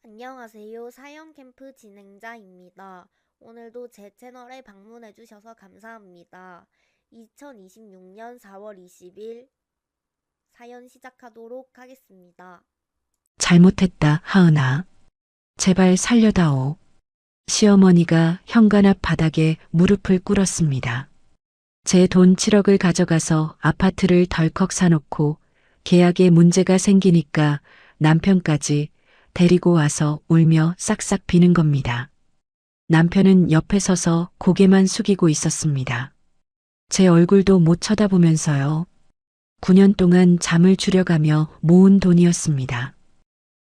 안녕하세요. 사연캠프 진행자입니다. 오늘도 제 채널에 방문해주셔서 감사합니다. 2026년 4월 20일 사연 시작하도록 하겠습니다. 잘못했다, 하은아. 제발 살려다오. 시어머니가 현관 앞 바닥에 무릎을 꿇었습니다. 제 돈 7억을 가져가서 아파트를 덜컥 사놓고 계약에 문제가 생기니까 남편까지 데리고 와서 울며 싹싹 비는 겁니다. 남편은 옆에 서서 고개만 숙이고 있었습니다. 제 얼굴도 못 쳐다보면서요. 9년 동안 잠을 줄여가며 모은 돈이었습니다.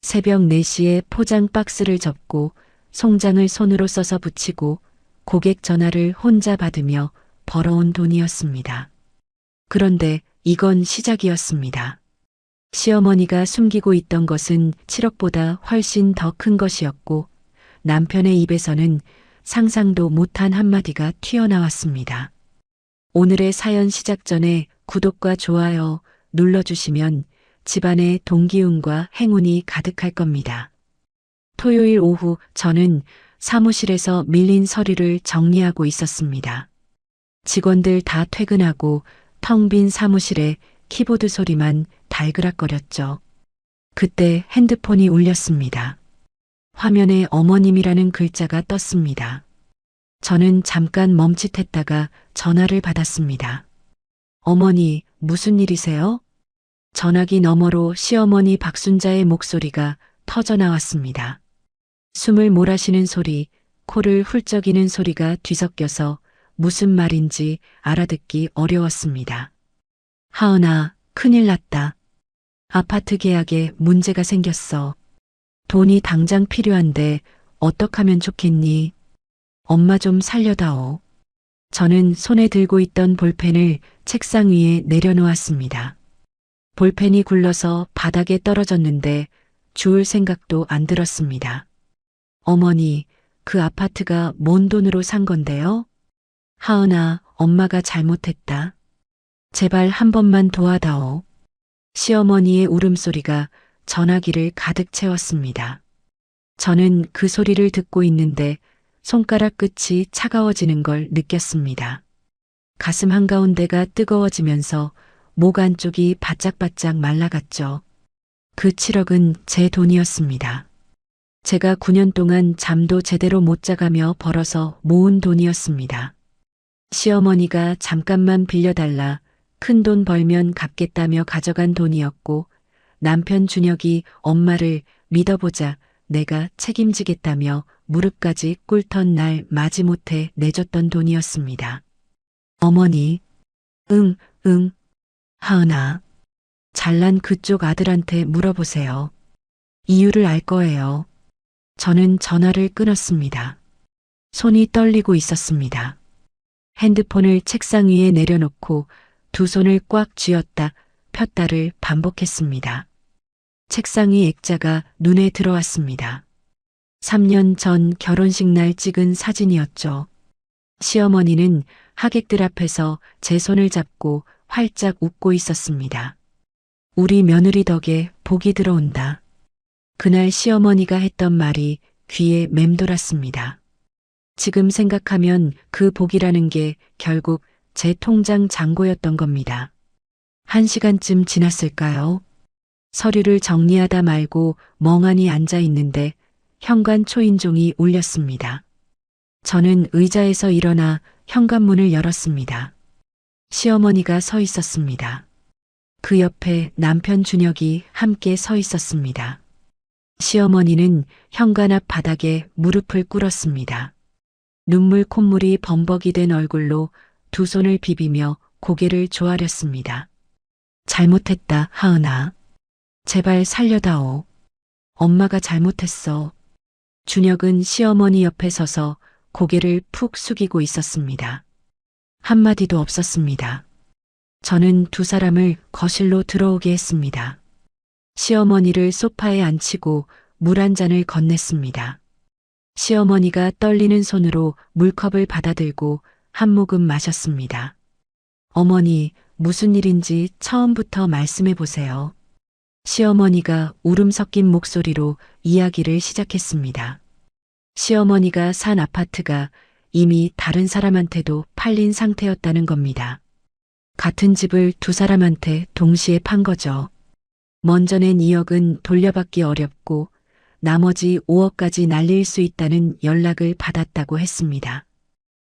새벽 4시에 포장 박스를 접고 송장을 손으로 써서 붙이고 고객 전화를 혼자 받으며 벌어온 돈이었습니다. 그런데 이건 시작이었습니다. 시어머니가 숨기고 있던 것은 7억보다 훨씬 더 큰 것이었고 남편의 입에서는 상상도 못한 한마디가 튀어나왔습니다. 오늘의 사연 시작 전에 구독과 좋아요 눌러주시면 집안에 동기운과 행운이 가득할 겁니다. 토요일 오후 저는 사무실에서 밀린 서류를 정리하고 있었습니다. 직원들 다 퇴근하고 텅 빈 사무실에 키보드 소리만 달그락거렸죠. 그때 핸드폰이 울렸습니다. 화면에 어머님이라는 글자가 떴습니다. 저는 잠깐 멈칫했다가 전화를 받았습니다. 어머니, 무슨 일이세요? 전화기 너머로 시어머니 박순자의 목소리가 터져 나왔습니다. 숨을 몰아쉬는 소리, 코를 훌쩍이는 소리가 뒤섞여서 무슨 말인지 알아듣기 어려웠습니다. 하은아, 큰일 났다. 아파트 계약에 문제가 생겼어. 돈이 당장 필요한데 어떡하면 좋겠니? 엄마 좀 살려다오. 저는 손에 들고 있던 볼펜을 책상 위에 내려놓았습니다. 볼펜이 굴러서 바닥에 떨어졌는데 주울 생각도 안 들었습니다. 어머니, 그 아파트가 뭔 돈으로 산 건데요? 하은아, 엄마가 잘못했다. 제발 한 번만 도와다오. 시어머니의 울음소리가 전화기를 가득 채웠습니다. 저는 그 소리를 듣고 있는데 손가락 끝이 차가워지는 걸 느꼈습니다. 가슴 한가운데가 뜨거워지면서 목 안쪽이 바짝바짝 말라갔죠. 그 7억은 제 돈이었습니다. 제가 9년 동안 잠도 제대로 못 자가며 벌어서 모은 돈이었습니다. 시어머니가 잠깐만 빌려달라 큰 돈 벌면 갚겠다며 가져간 돈이었고 남편 준혁이 엄마를 믿어보자 내가 책임지겠다며 무릎까지 꿇던 날 마지못해 내줬던 돈이었습니다. 어머니, 응. 하은아, 잘난 그쪽 아들한테 물어보세요. 이유를 알 거예요. 저는 전화를 끊었습니다. 손이 떨리고 있었습니다. 핸드폰을 책상 위에 내려놓고 두 손을 꽉 쥐었다 폈다를 반복했습니다. 책상 위 액자가 눈에 들어왔습니다. 3년 전 결혼식 날 찍은 사진이었죠. 시어머니는 하객들 앞에서 제 손을 잡고 활짝 웃고 있었습니다. 우리 며느리 덕에 복이 들어온다. 그날 시어머니가 했던 말이 귀에 맴돌았습니다. 지금 생각하면 그 복이라는 게 결국 제 통장 잔고였던 겁니다. 1시간쯤 지났을까요? 서류를 정리하다 말고 멍하니 앉아 있는데 현관 초인종이 울렸습니다. 저는 의자에서 일어나 현관문을 열었습니다. 시어머니가 서 있었습니다. 그 옆에 남편 준혁이 함께 서 있었습니다. 시어머니는 현관 앞 바닥에 무릎을 꿇었습니다. 눈물 콧물이 범벅이 된 얼굴로 두 손을 비비며 고개를 조아렸습니다. 잘못했다, 하은아. 제발 살려다오. 엄마가 잘못했어. 준혁은 시어머니 옆에 서서 고개를 푹 숙이고 있었습니다. 한마디도 없었습니다. 저는 두 사람을 거실로 들어오게 했습니다. 시어머니를 소파에 앉히고 물 한 잔을 건넸습니다. 시어머니가 떨리는 손으로 물컵을 받아들고 한 모금 마셨습니다. 어머니, 무슨 일인지 처음부터 말씀해 보세요. 시어머니가 울음 섞인 목소리로 이야기를 시작했습니다. 시어머니가 산 아파트가 이미 다른 사람한테도 팔린 상태였다는 겁니다. 같은 집을 두 사람한테 동시에 판 거죠. 먼저 낸 2억은 돌려받기 어렵고 나머지 5억까지 날릴 수 있다는 연락을 받았다고 했습니다.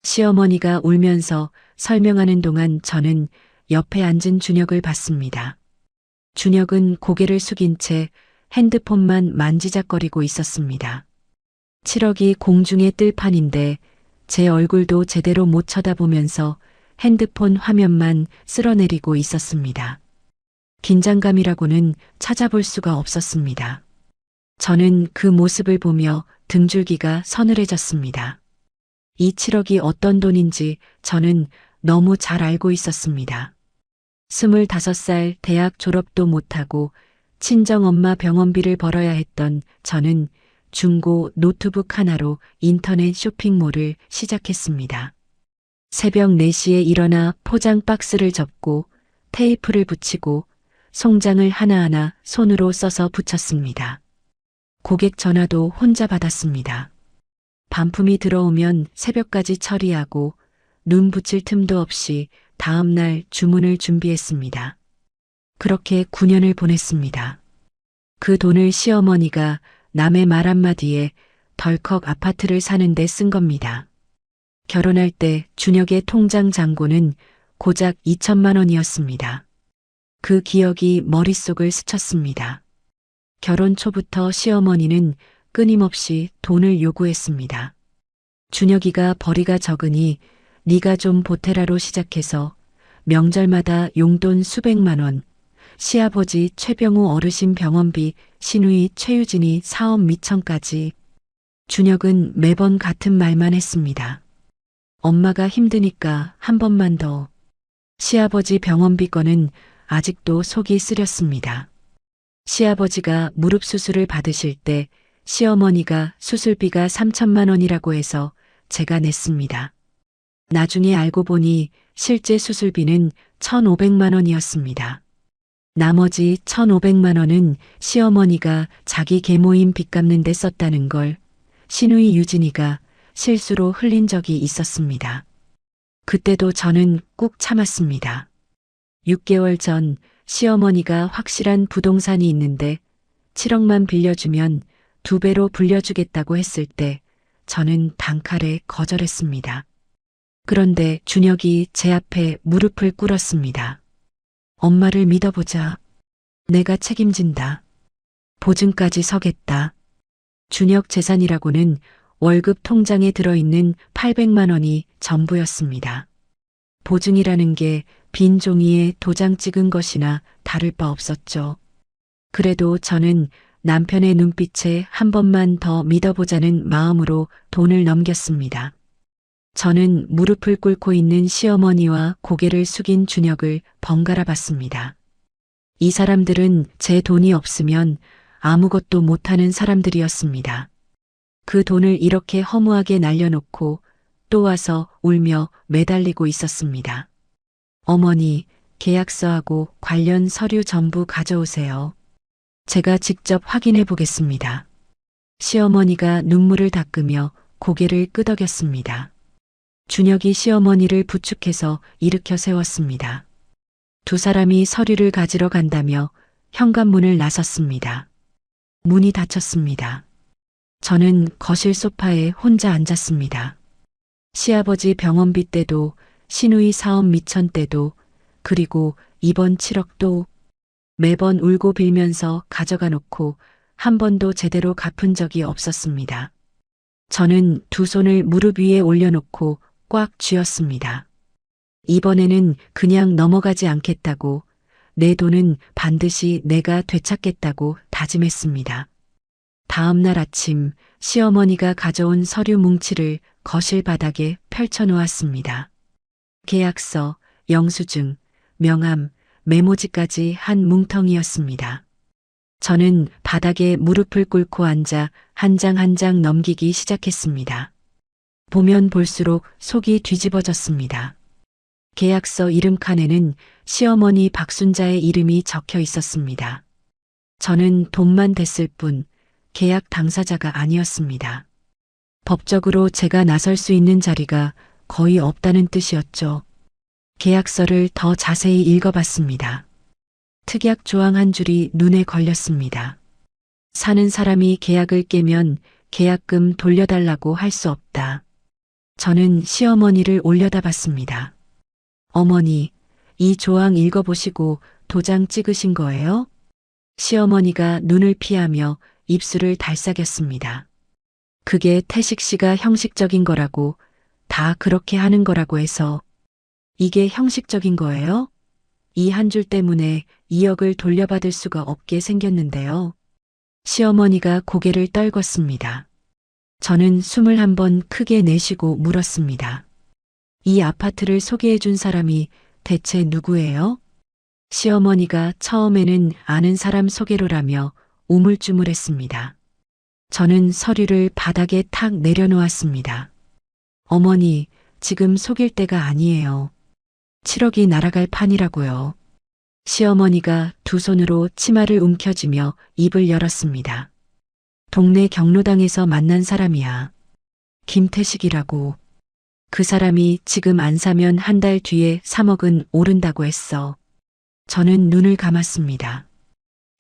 시어머니가 울면서 설명하는 동안 저는 옆에 앉은 준혁을 봤습니다. 준혁은 고개를 숙인 채 핸드폰만 만지작거리고 있었습니다. 7억이 공중에 뜰 판인데 제 얼굴도 제대로 못 쳐다보면서 핸드폰 화면만 쓸어내리고 있었습니다. 긴장감이라고는 찾아볼 수가 없었습니다. 저는 그 모습을 보며 등줄기가 서늘해졌습니다. 이 7억이 어떤 돈인지 저는 너무 잘 알고 있었습니다. 25살 대학 졸업도 못하고 친정엄마 병원비를 벌어야 했던 저는 중고 노트북 하나로 인터넷 쇼핑몰을 시작했습니다. 새벽 4시에 일어나 포장 박스를 접고 테이프를 붙이고 송장을 하나하나 손으로 써서 붙였습니다. 고객 전화도 혼자 받았습니다. 반품이 들어오면 새벽까지 처리하고 눈 붙일 틈도 없이 다음날 주문을 준비했습니다. 그렇게 9년을 보냈습니다. 그 돈을 시어머니가 남의 말 한마디에 덜컥 아파트를 사는데 쓴 겁니다. 결혼할 때 준혁의 통장 잔고는 고작 2천만 원이었습니다. 그 기억이 머릿속을 스쳤습니다. 결혼 초부터 시어머니는 끊임없이 돈을 요구했습니다. 준혁이가 벌이가 적으니 네가 좀 보태라로 시작해서 명절마다 용돈 수백만 원, 시아버지 최병우 어르신 병원비, 시누이 최유진이 사업 미천까지. 준혁은 매번 같은 말만 했습니다. 엄마가 힘드니까 한 번만 더. 시아버지 병원비 건은 아직도 속이 쓰렸습니다. 시아버지가 무릎 수술을 받으실 때 시어머니가 수술비가 3천만 원이라고 해서 제가 냈습니다. 나중에 알고 보니 실제 수술비는 1,500만 원이었습니다. 나머지 1,500만 원은 시어머니가 자기 계모임 빚 갚는 데 썼다는 걸 시누이 유진이가 실수로 흘린 적이 있었습니다. 그때도 저는 꾹 참았습니다. 6개월 전 시어머니가 확실한 부동산이 있는데 7억만 빌려주면 2배로 불려주겠다고 했을 때 저는 단칼에 거절했습니다. 그런데 준혁이 제 앞에 무릎을 꿇었습니다. 엄마를 믿어보자. 내가 책임진다. 보증까지 서겠다. 준혁 재산이라고는 월급 통장에 들어있는 800만 원이 전부였습니다. 보증이라는 게 빈 종이에 도장 찍은 것이나 다를 바 없었죠. 그래도 저는 남편의 눈빛에 한 번만 더 믿어보자는 마음으로 돈을 넘겼습니다. 저는 무릎을 꿇고 있는 시어머니와 고개를 숙인 준혁을 번갈아 봤습니다. 이 사람들은 제 돈이 없으면 아무것도 못하는 사람들이었습니다. 그 돈을 이렇게 허무하게 날려놓고 또 와서 울며 매달리고 있었습니다. 어머니, 계약서하고 관련 서류 전부 가져오세요. 제가 직접 확인해 보겠습니다. 시어머니가 눈물을 닦으며 고개를 끄덕였습니다. 준혁이 시어머니를 부축해서 일으켜 세웠습니다. 두 사람이 서류를 가지러 간다며 현관문을 나섰습니다. 문이 닫혔습니다. 저는 거실 소파에 혼자 앉았습니다. 시아버지 병원비 때도 시누이 사업 미천 때도 그리고 이번 7억도 매번 울고 빌면서 가져가 놓고 한 번도 제대로 갚은 적이 없었습니다. 저는 두 손을 무릎 위에 올려놓고 꽉 쥐었습니다. 이번에는 그냥 넘어가지 않겠다고, 내 돈은 반드시 내가 되찾겠다고 다짐했습니다. 다음 날 아침 시어머니가 가져온 서류 뭉치를 거실 바닥에 펼쳐놓았습니다. 계약서, 영수증, 명함, 메모지까지 한 뭉텅이였습니다. 저는 바닥에 무릎을 꿇고 앉아 한 장 한 장 넘기기 시작했습니다. 보면 볼수록 속이 뒤집어졌습니다. 계약서 이름칸에는 시어머니 박순자의 이름이 적혀 있었습니다. 저는 돈만 댔을 뿐 계약 당사자가 아니었습니다. 법적으로 제가 나설 수 있는 자리가 거의 없다는 뜻이었죠. 계약서를 더 자세히 읽어봤습니다. 특약 조항 한 줄이 눈에 걸렸습니다. 사는 사람이 계약을 깨면 계약금 돌려달라고 할 수 없다. 저는 시어머니를 올려다봤습니다. 어머니, 이 조항 읽어보시고 도장 찍으신 거예요? 시어머니가 눈을 피하며 입술을 달싹였습니다. 그게 태식 씨가 형식적인 거라고, 다 그렇게 하는 거라고 해서. 이게 형식적인 거예요? 이 한 줄 때문에 2억을 돌려받을 수가 없게 생겼는데요. 시어머니가 고개를 떨궜습니다. 저는 숨을 한번 크게 내쉬고 물었습니다. 이 아파트를 소개해준 사람이 대체 누구예요? 시어머니가 처음에는 아는 사람 소개로라며 우물쭈물했습니다. 저는 서류를 바닥에 탁 내려놓았습니다. 어머니, 지금 속일 때가 아니에요. 7억이 날아갈 판이라고요. 시어머니가 두 손으로 치마를 움켜쥐며 입을 열었습니다. 동네 경로당에서 만난 사람이야. 김태식이라고. 그 사람이 지금 안 사면 한 달 뒤에 3억은 오른다고 했어. 저는 눈을 감았습니다.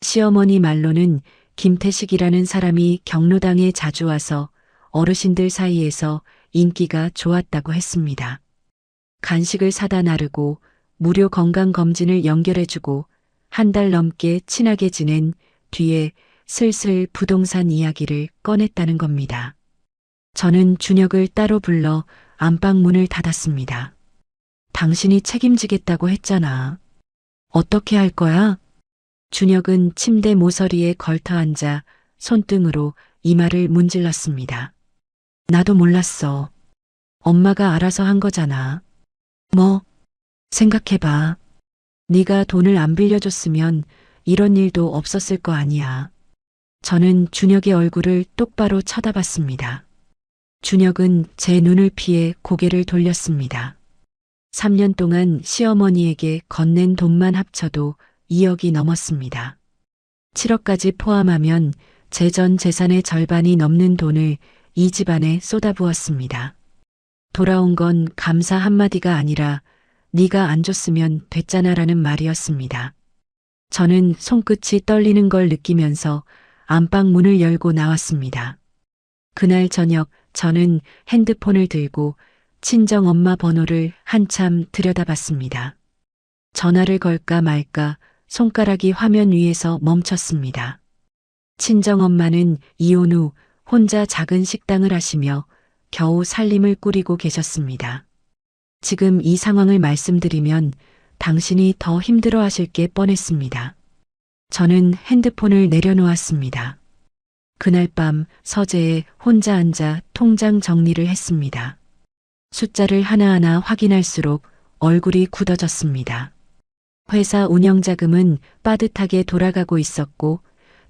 시어머니 말로는 김태식이라는 사람이 경로당에 자주 와서 어르신들 사이에서 인기가 좋았다고 했습니다. 간식을 사다 나르고 무료 건강검진을 연결해주고 한 달 넘게 친하게 지낸 뒤에 슬슬 부동산 이야기를 꺼냈다는 겁니다. 저는 준혁을 따로 불러 안방 문을 닫았습니다. 당신이 책임지겠다고 했잖아. 어떻게 할 거야? 준혁은 침대 모서리에 걸터 앉아 손등으로 이마를 문질렀습니다. 나도 몰랐어. 엄마가 알아서 한 거잖아. 뭐? 생각해봐. 네가 돈을 안 빌려줬으면 이런 일도 없었을 거 아니야. 저는 준혁의 얼굴을 똑바로 쳐다봤습니다. 준혁은 제 눈을 피해 고개를 돌렸습니다. 3년 동안 시어머니에게 건넨 돈만 합쳐도 2억이 넘었습니다. 7억까지 포함하면 제 전 재산의 절반이 넘는 돈을 이 집안에 쏟아부었습니다. 돌아온 건 감사 한마디가 아니라 네가 안 줬으면 됐잖아라는 말이었습니다. 저는 손끝이 떨리는 걸 느끼면서 안방 문을 열고 나왔습니다. 그날 저녁 저는 핸드폰을 들고 친정엄마 번호를 한참 들여다봤습니다. 전화를 걸까 말까 손가락이 화면 위에서 멈췄습니다. 친정엄마는 이혼 후 혼자 작은 식당을 하시며 겨우 살림을 꾸리고 계셨습니다. 지금 이 상황을 말씀드리면 당신이 더 힘들어 하실 게 뻔했습니다. 저는 핸드폰을 내려놓았습니다. 그날 밤 서재에 혼자 앉아 통장 정리를 했습니다. 숫자를 하나하나 확인할수록 얼굴이 굳어졌습니다. 회사 운영자금은 빠듯하게 돌아가고 있었고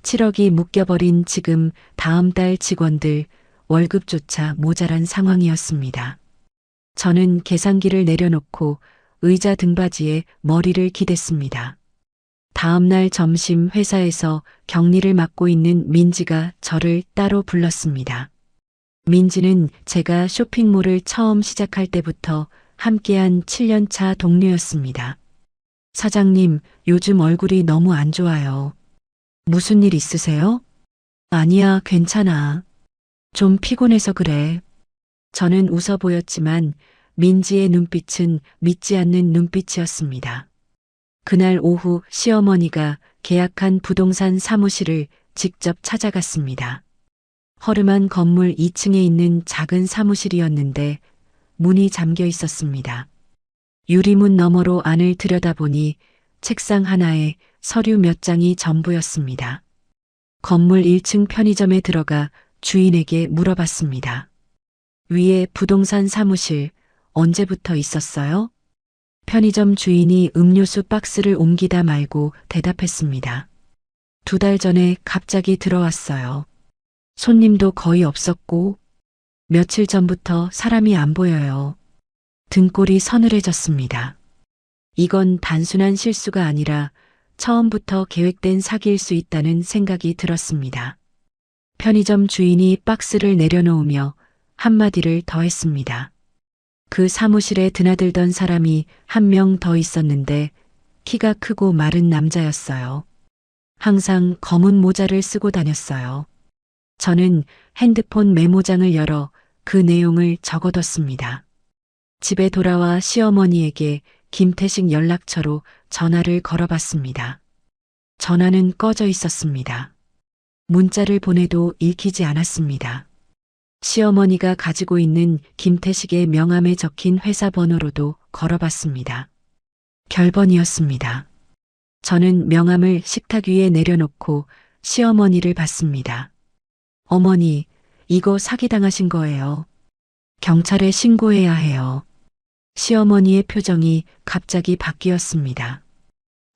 7억이 묶여버린 지금 다음 달 직원들 월급조차 모자란 상황이었습니다. 저는 계산기를 내려놓고 의자 등받이에 머리를 기댔습니다. 다음 날 점심 회사에서 격리를 맡고 있는 민지가 저를 따로 불렀습니다. 민지는 제가 쇼핑몰을 처음 시작할 때부터 함께한 7년차 동료였습니다. 사장님, 요즘 얼굴이 너무 안 좋아요. 무슨 일 있으세요? 아니야, 괜찮아. 좀 피곤해서 그래. 저는 웃어 보였지만 민지의 눈빛은 믿지 않는 눈빛이었습니다. 그날 오후 시어머니가 계약한 부동산 사무실을 직접 찾아갔습니다. 허름한 건물 2층에 있는 작은 사무실이었는데 문이 잠겨 있었습니다. 유리문 너머로 안을 들여다보니 책상 하나에 서류 몇 장이 전부였습니다. 건물 1층 편의점에 들어가 주인에게 물어봤습니다. 위에 부동산 사무실 언제부터 있었어요? 편의점 주인이 음료수 박스를 옮기다 말고 대답했습니다. 2달 전에 갑자기 들어왔어요. 손님도 거의 없었고 며칠 전부터 사람이 안 보여요. 등골이 서늘해졌습니다. 이건 단순한 실수가 아니라 처음부터 계획된 사기일 수 있다는 생각이 들었습니다. 편의점 주인이 박스를 내려놓으며 한마디를 더했습니다. 그 사무실에 드나들던 사람이 한 명 더 있었는데 키가 크고 마른 남자였어요. 항상 검은 모자를 쓰고 다녔어요. 저는 핸드폰 메모장을 열어 그 내용을 적어뒀습니다. 집에 돌아와 시어머니에게 김태식 연락처로 전화를 걸어봤습니다. 전화는 꺼져 있었습니다. 문자를 보내도 읽히지 않았습니다. 시어머니가 가지고 있는 김태식의 명함에 적힌 회사 번호로도 걸어봤습니다. 결번이었습니다. 저는 명함을 식탁 위에 내려놓고 시어머니를 봤습니다. 어머니, 이거 사기당하신 거예요. 경찰에 신고해야 해요. 시어머니의 표정이 갑자기 바뀌었습니다.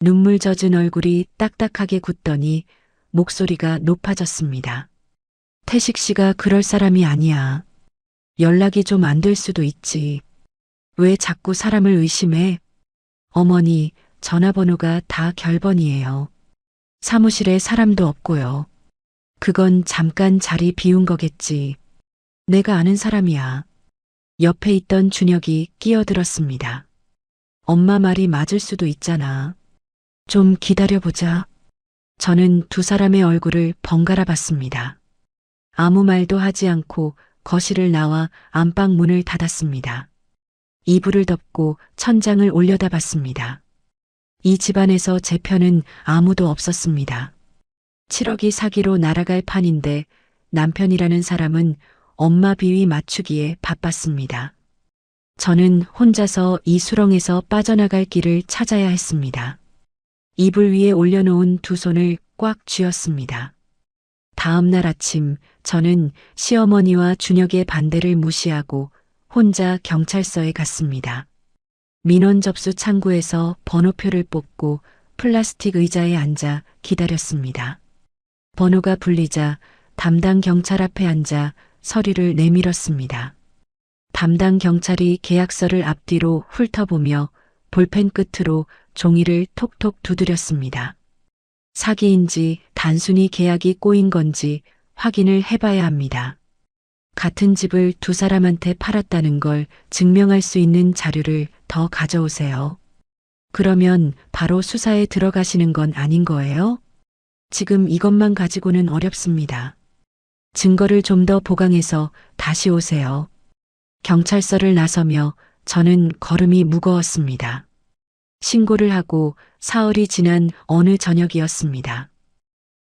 눈물 젖은 얼굴이 딱딱하게 굳더니 목소리가 높아졌습니다. 태식 씨가 그럴 사람이 아니야. 연락이 좀 안 될 수도 있지. 왜 자꾸 사람을 의심해? 어머니, 전화번호가 다 결번이에요. 사무실에 사람도 없고요. 그건 잠깐 자리 비운 거겠지. 내가 아는 사람이야. 옆에 있던 준혁이 끼어들었습니다. 엄마 말이 맞을 수도 있잖아. 좀 기다려보자. 저는 두 사람의 얼굴을 번갈아 봤습니다. 아무 말도 하지 않고 거실을 나와 안방 문을 닫았습니다. 이불을 덮고 천장을 올려다봤습니다. 이 집안에서 제 편은 아무도 없었습니다. 7억이 사기로 날아갈 판인데 남편이라는 사람은 엄마 비위 맞추기에 바빴습니다. 저는 혼자서 이 수렁에서 빠져나갈 길을 찾아야 했습니다. 이불 위에 올려놓은 두 손을 꽉 쥐었습니다. 다음 날 아침 저는 시어머니와 준혁의 반대를 무시하고 혼자 경찰서에 갔습니다. 민원 접수 창구에서 번호표를 뽑고 플라스틱 의자에 앉아 기다렸습니다. 번호가 불리자 담당 경찰 앞에 앉아 서류를 내밀었습니다. 담당 경찰이 계약서를 앞뒤로 훑어보며 볼펜 끝으로 종이를 톡톡 두드렸습니다. 사기인지 단순히 계약이 꼬인 건지 확인을 해봐야 합니다. 같은 집을 두 사람한테 팔았다는 걸 증명할 수 있는 자료를 더 가져오세요. 그러면 바로 수사에 들어가시는 건 아닌 거예요? 지금 이것만 가지고는 어렵습니다. 증거를 좀 더 보강해서 다시 오세요. 경찰서를 나서며 저는 걸음이 무거웠습니다. 신고를 하고 사흘이 지난 어느 저녁이었습니다.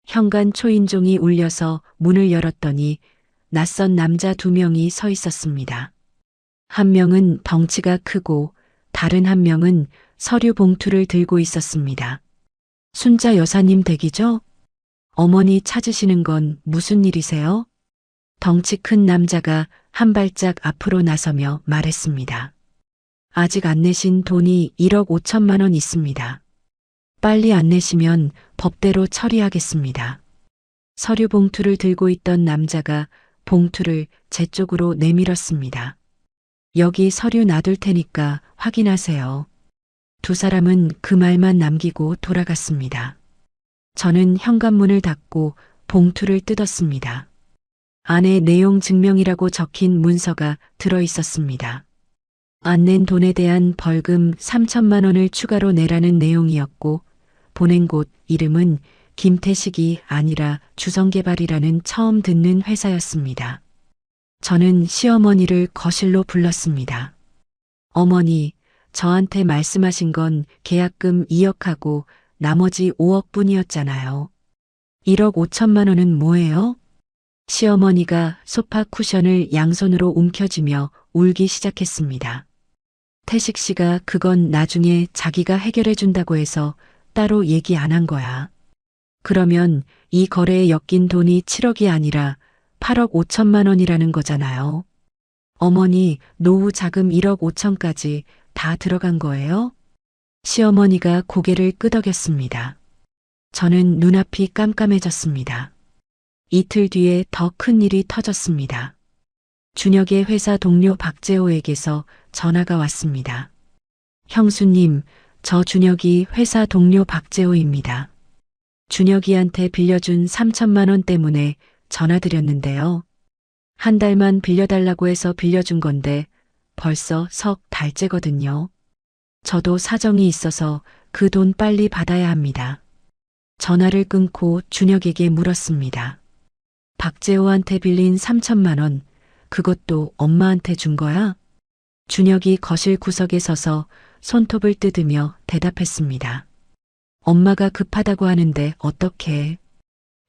현관 초인종이 울려서 문을 열었더니 낯선 남자 두 명이 서 있었습니다. 한 명은 덩치가 크고 다른 한 명은 서류 봉투를 들고 있었습니다. 순자 여사님 댁이죠? 어머니 찾으시는 건 무슨 일이세요? 덩치 큰 남자가 한 발짝 앞으로 나서며 말했습니다. 아직 안 내신 돈이 1억 5천만 원 있습니다. 빨리 안 내시면 법대로 처리하겠습니다. 서류 봉투를 들고 있던 남자가 봉투를 제 쪽으로 내밀었습니다. 여기 서류 놔둘 테니까 확인하세요. 두 사람은 그 말만 남기고 돌아갔습니다. 저는 현관문을 닫고 봉투를 뜯었습니다. 안에 내용 증명이라고 적힌 문서가 들어 있었습니다. 안 낸 돈에 대한 벌금 3천만 원을 추가로 내라는 내용이었고 보낸 곳 이름은 김태식이 아니라 주성개발이라는 처음 듣는 회사였습니다. 저는 시어머니를 거실로 불렀습니다. 어머니, 저한테 말씀하신 건 계약금 2억하고 나머지 5억 뿐이었잖아요. 1억 5천만 원은 뭐예요? 시어머니가 소파 쿠션을 양손으로 움켜쥐며 울기 시작했습니다. 태식 씨가 그건 나중에 자기가 해결해 준다고 해서 따로 얘기 안 한 거야. 그러면 이 거래에 엮인 돈이 7억이 아니라 8억 5천만 원이라는 거잖아요. 어머니, 노후 자금 1억 5천까지 다 들어간 거예요? 시어머니가 고개를 끄덕였습니다. 저는 눈앞이 깜깜해졌습니다. 이틀 뒤에 더 큰 일이 터졌습니다. 준혁의 회사 동료 박재호에게서 전화가 왔습니다. 형수님, 저 준혁이 회사 동료 박재호입니다. 준혁이한테 빌려준 3천만 원 때문에 전화드렸는데요. 한 달만 빌려달라고 해서 빌려준 건데 벌써 석 달째거든요. 저도 사정이 있어서 그 돈 빨리 받아야 합니다. 전화를 끊고 준혁에게 물었습니다. 박재호한테 빌린 3천만 원, 그것도 엄마한테 준 거야? 준혁이 거실 구석에 서서 손톱을 뜯으며 대답했습니다. 엄마가 급하다고 하는데 어떡해.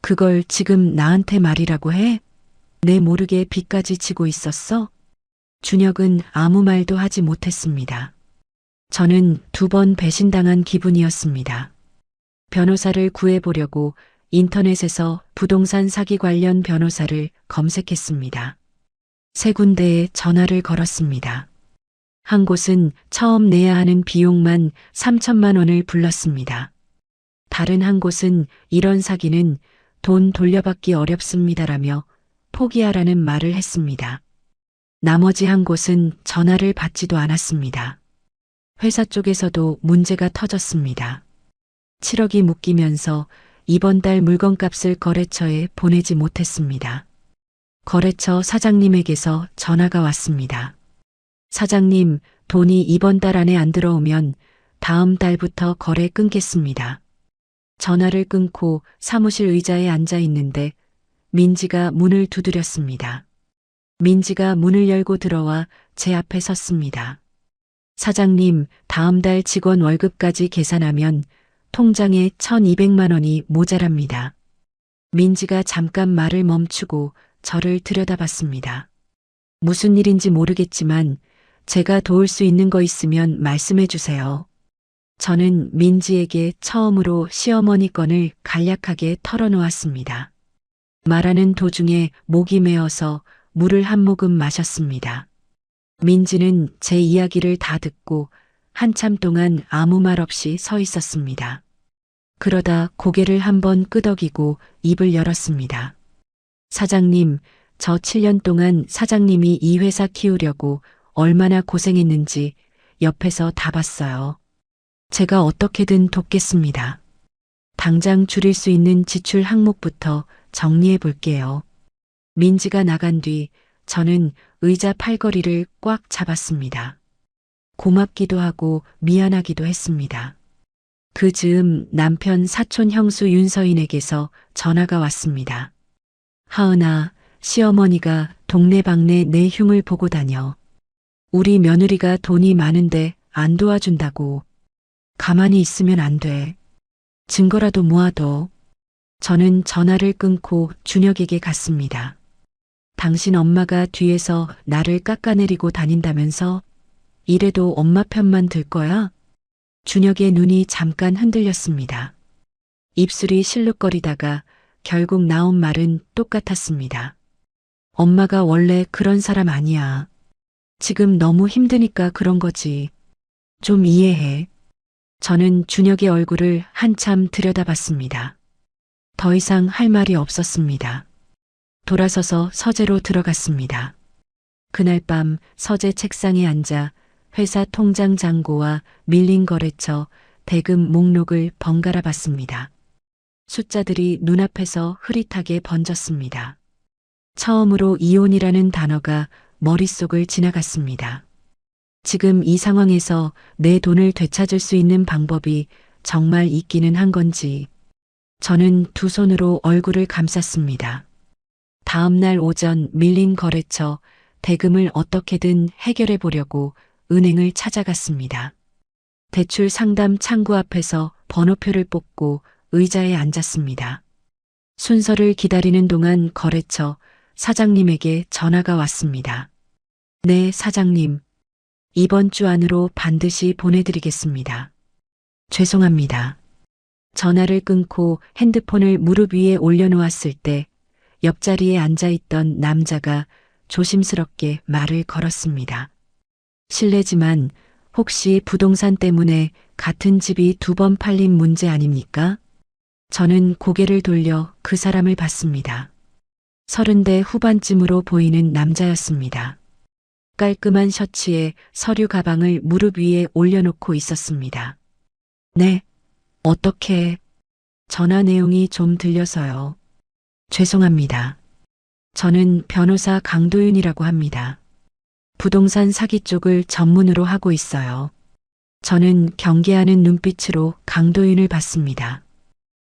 그걸 지금 나한테 말이라고 해? 내 모르게 빚까지 지고 있었어? 준혁은 아무 말도 하지 못했습니다. 저는 2번 배신당한 기분이었습니다. 변호사를 구해보려고 인터넷에서 부동산 사기 관련 변호사를 검색했습니다. 3군데에 전화를 걸었습니다. 한 곳은 처음 내야 하는 비용만 3천만 원을 불렀습니다. 다른 한 곳은 이런 사기는 돈 돌려받기 어렵습니다라며 포기하라는 말을 했습니다. 나머지 한 곳은 전화를 받지도 않았습니다. 회사 쪽에서도 문제가 터졌습니다. 7억이 묶이면서 이번 달 물건값을 거래처에 보내지 못했습니다. 거래처 사장님에게서 전화가 왔습니다. 사장님, 돈이 이번 달 안에 안 들어오면 다음 달부터 거래 끊겠습니다. 전화를 끊고 사무실 의자에 앉아 있는데 민지가 문을 두드렸습니다. 민지가 문을 열고 들어와 제 앞에 섰습니다. 사장님, 다음 달 직원 월급까지 계산하면 통장에 1,200만 원이 모자랍니다. 민지가 잠깐 말을 멈추고 저를 들여다봤습니다. 무슨 일인지 모르겠지만 제가 도울 수 있는 거 있으면 말씀해 주세요. 저는 민지에게 처음으로 시어머니 건을 간략하게 털어놓았습니다. 말하는 도중에 목이 메어서 물을 한 모금 마셨습니다. 민지는 제 이야기를 다 듣고 한참 동안 아무 말 없이 서 있었습니다. 그러다 고개를 한번 끄덕이고 입을 열었습니다. 사장님, 저 7년 동안 사장님이 이 회사 키우려고 얼마나 고생했는지 옆에서 다 봤어요. 제가 어떻게든 돕겠습니다. 당장 줄일 수 있는 지출 항목부터 정리해 볼게요. 민지가 나간 뒤 저는 의자 팔걸이를 꽉 잡았습니다. 고맙기도 하고 미안하기도 했습니다. 그 즈음 남편 사촌 형수 윤서인에게서 전화가 왔습니다. 하은아, 시어머니가 동네방네 내 흉을 보고 다녀. 우리 며느리가 돈이 많은데 안 도와준다고. 가만히 있으면 안 돼. 증거라도 모아둬. 저는 전화를 끊고 준혁에게 갔습니다. 당신 엄마가 뒤에서 나를 깎아내리고 다닌다면서 이래도 엄마 편만 들 거야? 준혁의 눈이 잠깐 흔들렸습니다. 입술이 실룩거리다가 결국 나온 말은 똑같았습니다. 엄마가 원래 그런 사람 아니야. 지금 너무 힘드니까 그런 거지. 좀 이해해. 저는 준혁의 얼굴을 한참 들여다봤습니다. 더 이상 할 말이 없었습니다. 돌아서서 서재로 들어갔습니다. 그날 밤 서재 책상에 앉아 회사 통장 잔고와 밀린 거래처, 대금 목록을 번갈아 봤습니다. 숫자들이 눈앞에서 흐릿하게 번졌습니다. 처음으로 이혼이라는 단어가 머릿속을 지나갔습니다. 지금 이 상황에서 내 돈을 되찾을 수 있는 방법이 정말 있기는 한 건지 저는 두 손으로 얼굴을 감쌌습니다. 다음 날 오전 밀린 거래처, 대금을 어떻게든 해결해 보려고 은행을 찾아갔습니다. 대출 상담 창구 앞에서 번호표를 뽑고 의자에 앉았습니다. 순서를 기다리는 동안 거래처 사장님에게 전화가 왔습니다. 네, 사장님. 이번 주 안으로 반드시 보내드리겠습니다. 죄송합니다. 전화를 끊고 핸드폰을 무릎 위에 올려놓았을 때 옆자리에 앉아있던 남자가 조심스럽게 말을 걸었습니다. 실례지만 혹시 부동산 때문에 같은 집이 2번 팔린 문제 아닙니까? 저는 고개를 돌려 그 사람을 봤습니다. 30대 후반쯤으로 보이는 남자였습니다. 깔끔한 셔츠에 서류 가방을 무릎 위에 올려놓고 있었습니다. 네, 어떻게? 전화 내용이 좀 들려서요. 죄송합니다. 저는 변호사 강도윤이라고 합니다. 부동산 사기 쪽을 전문으로 하고 있어요. 저는 경계하는 눈빛으로 강도윤을 봤습니다.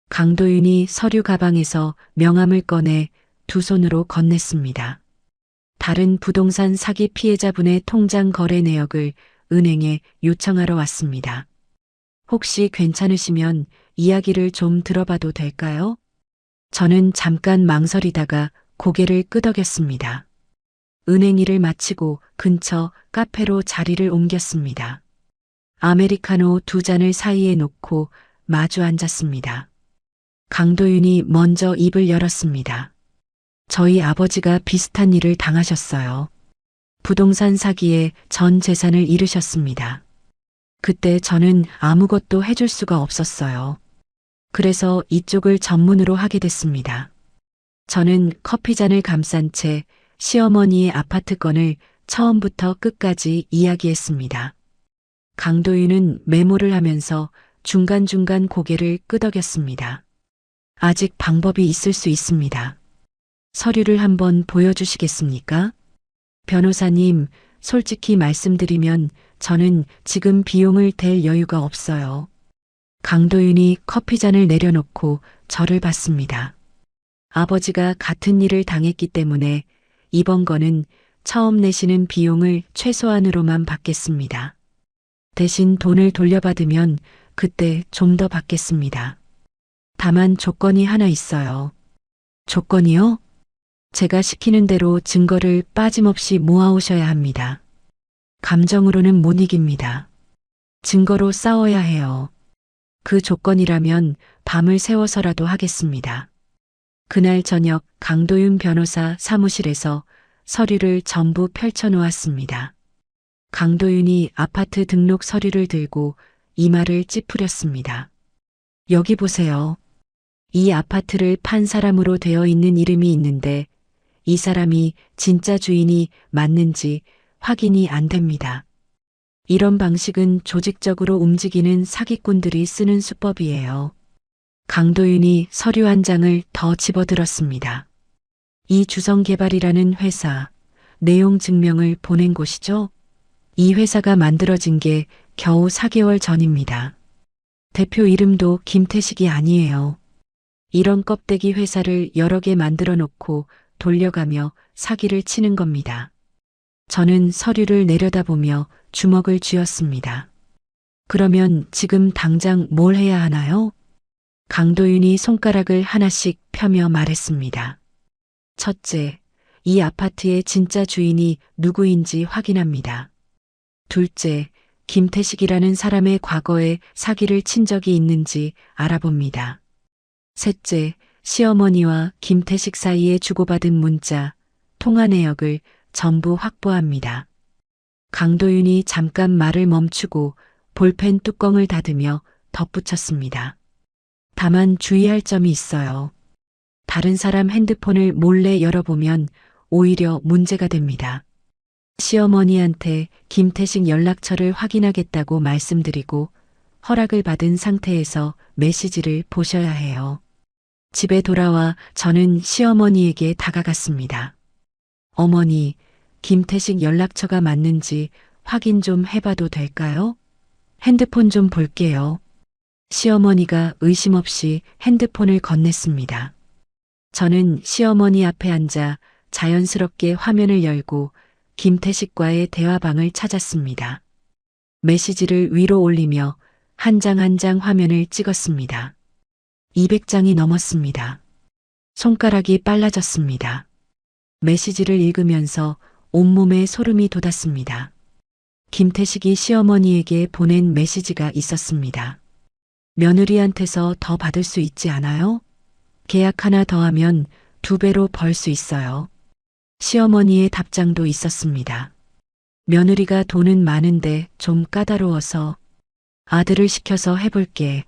강도윤이 서류 가방에서 명함을 꺼내 두 손으로 건넸습니다. 다른 부동산 사기 피해자분의 통장 거래 내역을 은행에 요청하러 왔습니다. 혹시 괜찮으시면 이야기를 좀 들어봐도 될까요? 저는 잠깐 망설이다가 고개를 끄덕였습니다. 은행 일을 마치고 근처 카페로 자리를 옮겼습니다. 아메리카노 두 잔을 사이에 놓고 마주 앉았습니다. 강도윤이 먼저 입을 열었습니다. 저희 아버지가 비슷한 일을 당하셨어요. 부동산 사기에 전 재산을 잃으셨습니다. 그때 저는 아무것도 해줄 수가 없었어요. 그래서 이쪽을 전문으로 하게 됐습니다. 저는 커피잔을 감싼 채 시어머니의 아파트 건을 처음부터 끝까지 이야기했습니다. 강도윤은 메모를 하면서 중간중간 고개를 끄덕였습니다. 아직 방법이 있을 수 있습니다. 서류를 한번 보여주시겠습니까? 변호사님, 솔직히 말씀드리면 저는 지금 비용을 댈 여유가 없어요. 강도윤이 커피잔을 내려놓고 저를 봤습니다. 아버지가 같은 일을 당했기 때문에 이번 건은 처음 내시는 비용을 최소한으로만 받겠습니다. 대신 돈을 돌려받으면 그때 좀 더 받겠습니다. 다만 조건이 하나 있어요. 조건이요? 제가 시키는 대로 증거를 빠짐없이 모아오셔야 합니다. 감정으로는 못 이깁니다. 증거로 싸워야 해요. 그 조건이라면 밤을 새워서라도 하겠습니다. 그날 저녁 강도윤 변호사 사무실에서 서류를 전부 펼쳐놓았습니다. 강도윤이 아파트 등록 서류를 들고 이마를 찌푸렸습니다. 여기 보세요. 이 아파트를 판 사람으로 되어 있는 이름이 있는데 이 사람이 진짜 주인이 맞는지 확인이 안 됩니다. 이런 방식은 조직적으로 움직이는 사기꾼들이 쓰는 수법이에요. 강도윤이 서류 한 장을 더 집어들었습니다. 이 주성개발이라는 회사, 내용 증명을 보낸 곳이죠? 이 회사가 만들어진 게 겨우 4개월 전입니다. 대표 이름도 김태식이 아니에요. 이런 껍데기 회사를 여러 개 만들어 놓고 돌려가며 사기를 치는 겁니다. 저는 서류를 내려다보며 주먹을 쥐었습니다. 그러면 지금 당장 뭘 해야 하나요? 강도윤이 손가락을 하나씩 펴며 말했습니다. 첫째, 이 아파트의 진짜 주인이 누구인지 확인합니다. 둘째, 김태식이라는 사람의 과거에 사기를 친 적이 있는지 알아봅니다. 셋째, 시어머니와 김태식 사이에 주고받은 문자, 통화 내역을 전부 확보합니다. 강도윤이 잠깐 말을 멈추고 볼펜 뚜껑을 닫으며 덧붙였습니다. 다만 주의할 점이 있어요. 다른 사람 핸드폰을 몰래 열어보면 오히려 문제가 됩니다. 시어머니한테 김태식 연락처를 확인하겠다고 말씀드리고 허락을 받은 상태에서 메시지를 보셔야 해요. 집에 돌아와 저는 시어머니에게 다가갔습니다. 어머니, 김태식 연락처가 맞는지 확인 좀 해봐도 될까요? 핸드폰 좀 볼게요. 시어머니가 의심 없이 핸드폰을 건넸습니다. 저는 시어머니 앞에 앉아 자연스럽게 화면을 열고 김태식과의 대화방을 찾았습니다. 메시지를 위로 올리며 한 장 한 장 화면을 찍었습니다. 200장이 넘었습니다. 손가락이 빨라졌습니다. 메시지를 읽으면서 온몸에 소름이 돋았습니다. 김태식이 시어머니에게 보낸 메시지가 있었습니다. 며느리한테서 더 받을 수 있지 않아요? 계약 하나 더 하면 2배로 벌 수 있어요. 시어머니의 답장도 있었습니다. 며느리가 돈은 많은데 좀 까다로워서 아들을 시켜서 해볼게.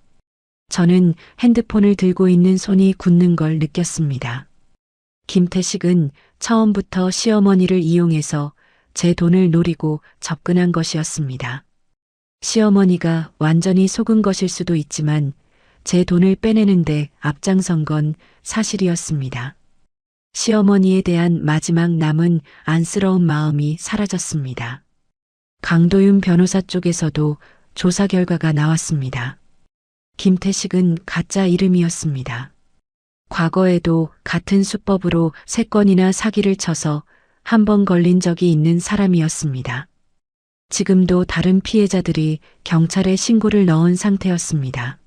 저는 핸드폰을 들고 있는 손이 굳는 걸 느꼈습니다. 김태식은 처음부터 시어머니를 이용해서 제 돈을 노리고 접근한 것이었습니다. 시어머니가 완전히 속은 것일 수도 있지만 제 돈을 빼내는데 앞장선 건 사실이었습니다. 시어머니에 대한 마지막 남은 안쓰러운 마음이 사라졌습니다. 강도윤 변호사 쪽에서도 조사 결과가 나왔습니다. 김태식은 가짜 이름이었습니다. 과거에도 같은 수법으로 3건이나 사기를 쳐서 한 번 걸린 적이 있는 사람이었습니다. 지금도 다른 피해자들이 경찰에 신고를 넣은 상태였습니다.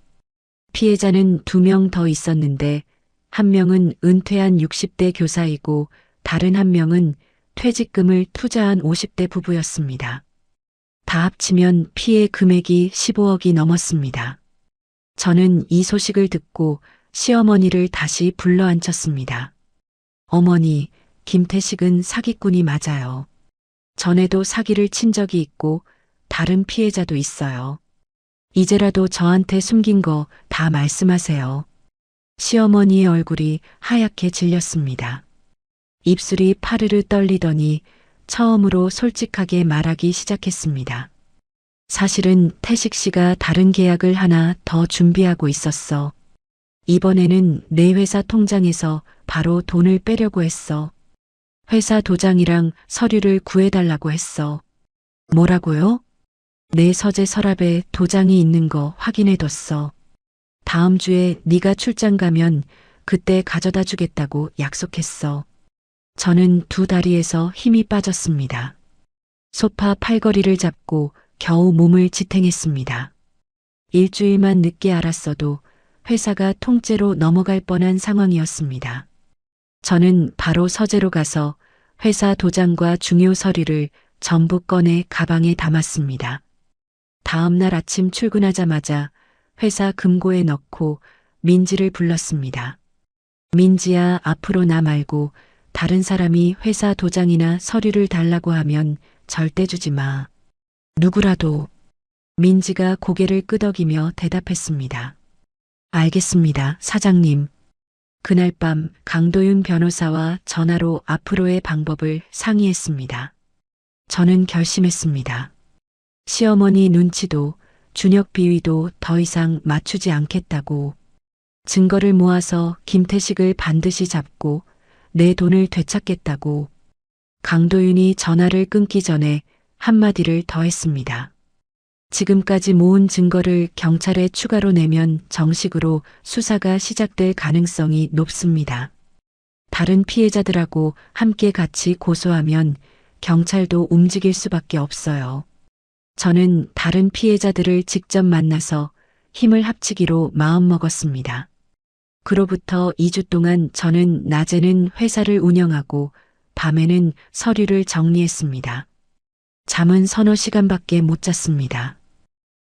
피해자는 2명 더 있었는데 한 명은 은퇴한 60대 교사이고 다른 한 명은 퇴직금을 투자한 50대 부부였습니다. 다 합치면 피해 금액이 15억이 넘었습니다. 저는 이 소식을 듣고 시어머니를 다시 불러앉혔습니다. 어머니, 김태식은 사기꾼이 맞아요. 전에도 사기를 친 적이 있고 다른 피해자도 있어요. 이제라도 저한테 숨긴 거 다 말씀하세요. 시어머니의 얼굴이 하얗게 질렸습니다. 입술이 파르르 떨리더니 처음으로 솔직하게 말하기 시작했습니다. 사실은 태식 씨가 다른 계약을 하나 더 준비하고 있었어. 이번에는 내 회사 통장에서 바로 돈을 빼려고 했어. 회사 도장이랑 서류를 구해달라고 했어. 뭐라고요? 내 서재 서랍에 도장이 있는 거 확인해뒀어. 다음 주에 네가 출장 가면 그때 가져다 주겠다고 약속했어. 저는 2다리에서 힘이 빠졌습니다. 소파 팔걸이를 잡고 겨우 몸을 지탱했습니다. 일주일만 늦게 알았어도 회사가 통째로 넘어갈 뻔한 상황이었습니다. 저는 바로 서재로 가서 회사 도장과 중요 서류를 전부 꺼내 가방에 담았습니다. 다음 날 아침 출근하자마자 회사 금고에 넣고 민지를 불렀습니다. 민지야, 앞으로 나 말고 다른 사람이 회사 도장이나 서류를 달라고 하면 절대 주지 마. 누구라도. 민지가 고개를 끄덕이며 대답했습니다. 알겠습니다, 사장님. 그날 밤 강도윤 변호사와 전화로 앞으로의 방법을 상의했습니다. 저는 결심했습니다. 시어머니 눈치도 준혁 비위도 더 이상 맞추지 않겠다고. 증거를 모아서 김태식을 반드시 잡고 내 돈을 되찾겠다고. 강도윤이 전화를 끊기 전에 한마디를 더 했습니다. 지금까지 모은 증거를 경찰에 추가로 내면 정식으로 수사가 시작될 가능성이 높습니다. 다른 피해자들하고 함께 같이 고소하면 경찰도 움직일 수밖에 없어요. 저는 다른 피해자들을 직접 만나서 힘을 합치기로 마음먹었습니다. 그로부터 2주 동안 저는 낮에는 회사를 운영하고 밤에는 서류를 정리했습니다. 잠은 서너 시간밖에 못 잤습니다.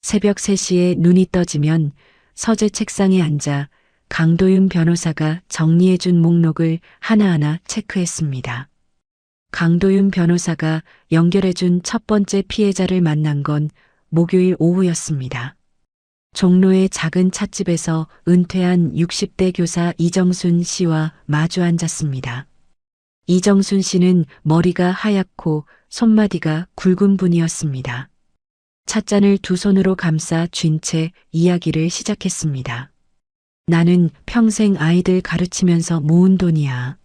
새벽 3시에 눈이 떠지면 서재 책상에 앉아 강도윤 변호사가 정리해준 목록을 하나하나 체크했습니다. 강도윤 변호사가 연결해준 첫 번째 피해자를 만난 건 목요일 오후였습니다. 종로의 작은 찻집에서 은퇴한 60대 교사 이정순 씨와 마주 앉았습니다. 이정순 씨는 머리가 하얗고 손마디가 굵은 분이었습니다. 찻잔을 2손으로 감싸 쥔 채 이야기를 시작했습니다. 나는 평생 아이들 가르치면서 모은 돈이야.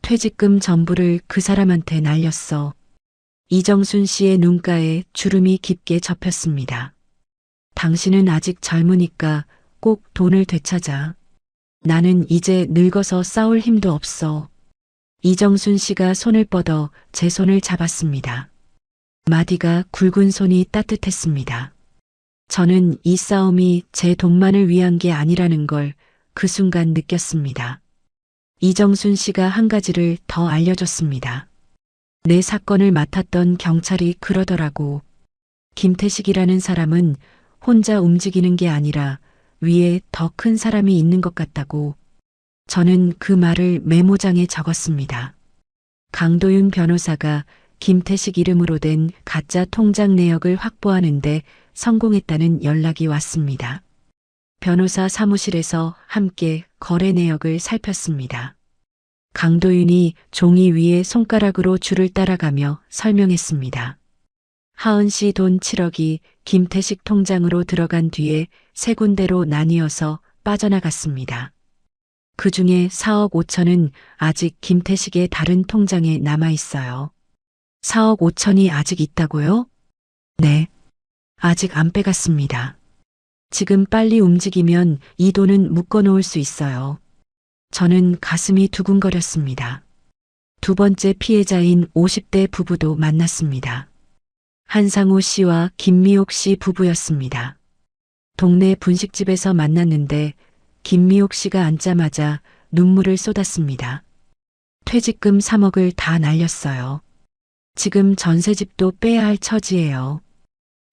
퇴직금 전부를 그 사람한테 날렸어. 이정순 씨의 눈가에 주름이 깊게 접혔습니다. 당신은 아직 젊으니까 꼭 돈을 되찾아. 나는 이제 늙어서 싸울 힘도 없어. 이정순 씨가 손을 뻗어 제 손을 잡았습니다. 마디가 굵은 손이 따뜻했습니다. 저는 이 싸움이 제 돈만을 위한 게 아니라는 걸 그 순간 느꼈습니다. 이정순 씨가 한 가지를 더 알려줬습니다. 내 사건을 맡았던 경찰이 그러더라고. 김태식이라는 사람은 혼자 움직이는 게 아니라 위에 더 큰 사람이 있는 것 같다고. 저는 그 말을 메모장에 적었습니다. 강도윤 변호사가 김태식 이름으로 된 가짜 통장 내역을 확보하는데 성공했다는 연락이 왔습니다. 변호사 사무실에서 함께 거래 내역을 살폈습니다. 강도윤이 종이 위에 손가락으로 줄을 따라가며 설명했습니다. 하은 씨 돈 7억이 김태식 통장으로 들어간 뒤에 세 군데로 나뉘어서 빠져나갔습니다. 그 중에 4억 5천은 아직 김태식의 다른 통장에 남아 있어요. 4억 5천이 아직 있다고요? 네. 아직 안 빼갔습니다. 지금 빨리 움직이면 이 돈은 묶어 놓을 수 있어요. 저는 가슴이 두근거렸습니다. 두 번째 피해자인 50대 부부도 만났습니다. 한상우 씨와 김미옥 씨 부부였습니다. 동네 분식집에서 만났는데 김미옥 씨가 앉자마자 눈물을 쏟았습니다. 퇴직금 3억을 다 날렸어요. 지금 전세집도 빼야 할 처지예요.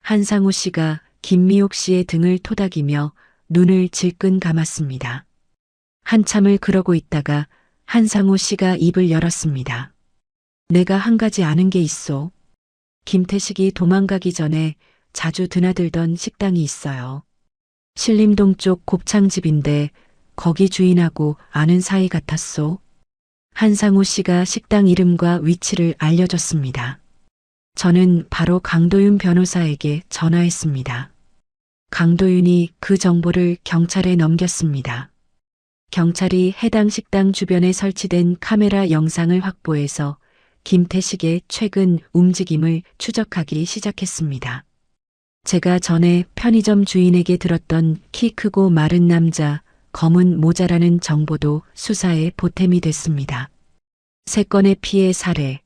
한상우 씨가 김미옥 씨의 등을 토닥이며 눈을 질끈 감았습니다. 한참을 그러고 있다가 한상우 씨가 입을 열었습니다. 내가 한 가지 아는 게 있어. 김태식이 도망가기 전에 자주 드나들던 식당이 있어요. 신림동 쪽 곱창집인데 거기 주인하고 아는 사이 같았소. 한상우 씨가 식당 이름과 위치를 알려줬습니다. 저는 바로 강도윤 변호사에게 전화했습니다. 강도윤이 그 정보를 경찰에 넘겼습니다. 경찰이 해당 식당 주변에 설치된 카메라 영상을 확보해서 김태식의 최근 움직임을 추적하기 시작했습니다. 제가 전에 편의점 주인에게 들었던 키 크고 마른 남자, 검은 모자라는 정보도 수사에 보탬이 됐습니다. 세 건의 피해 사례,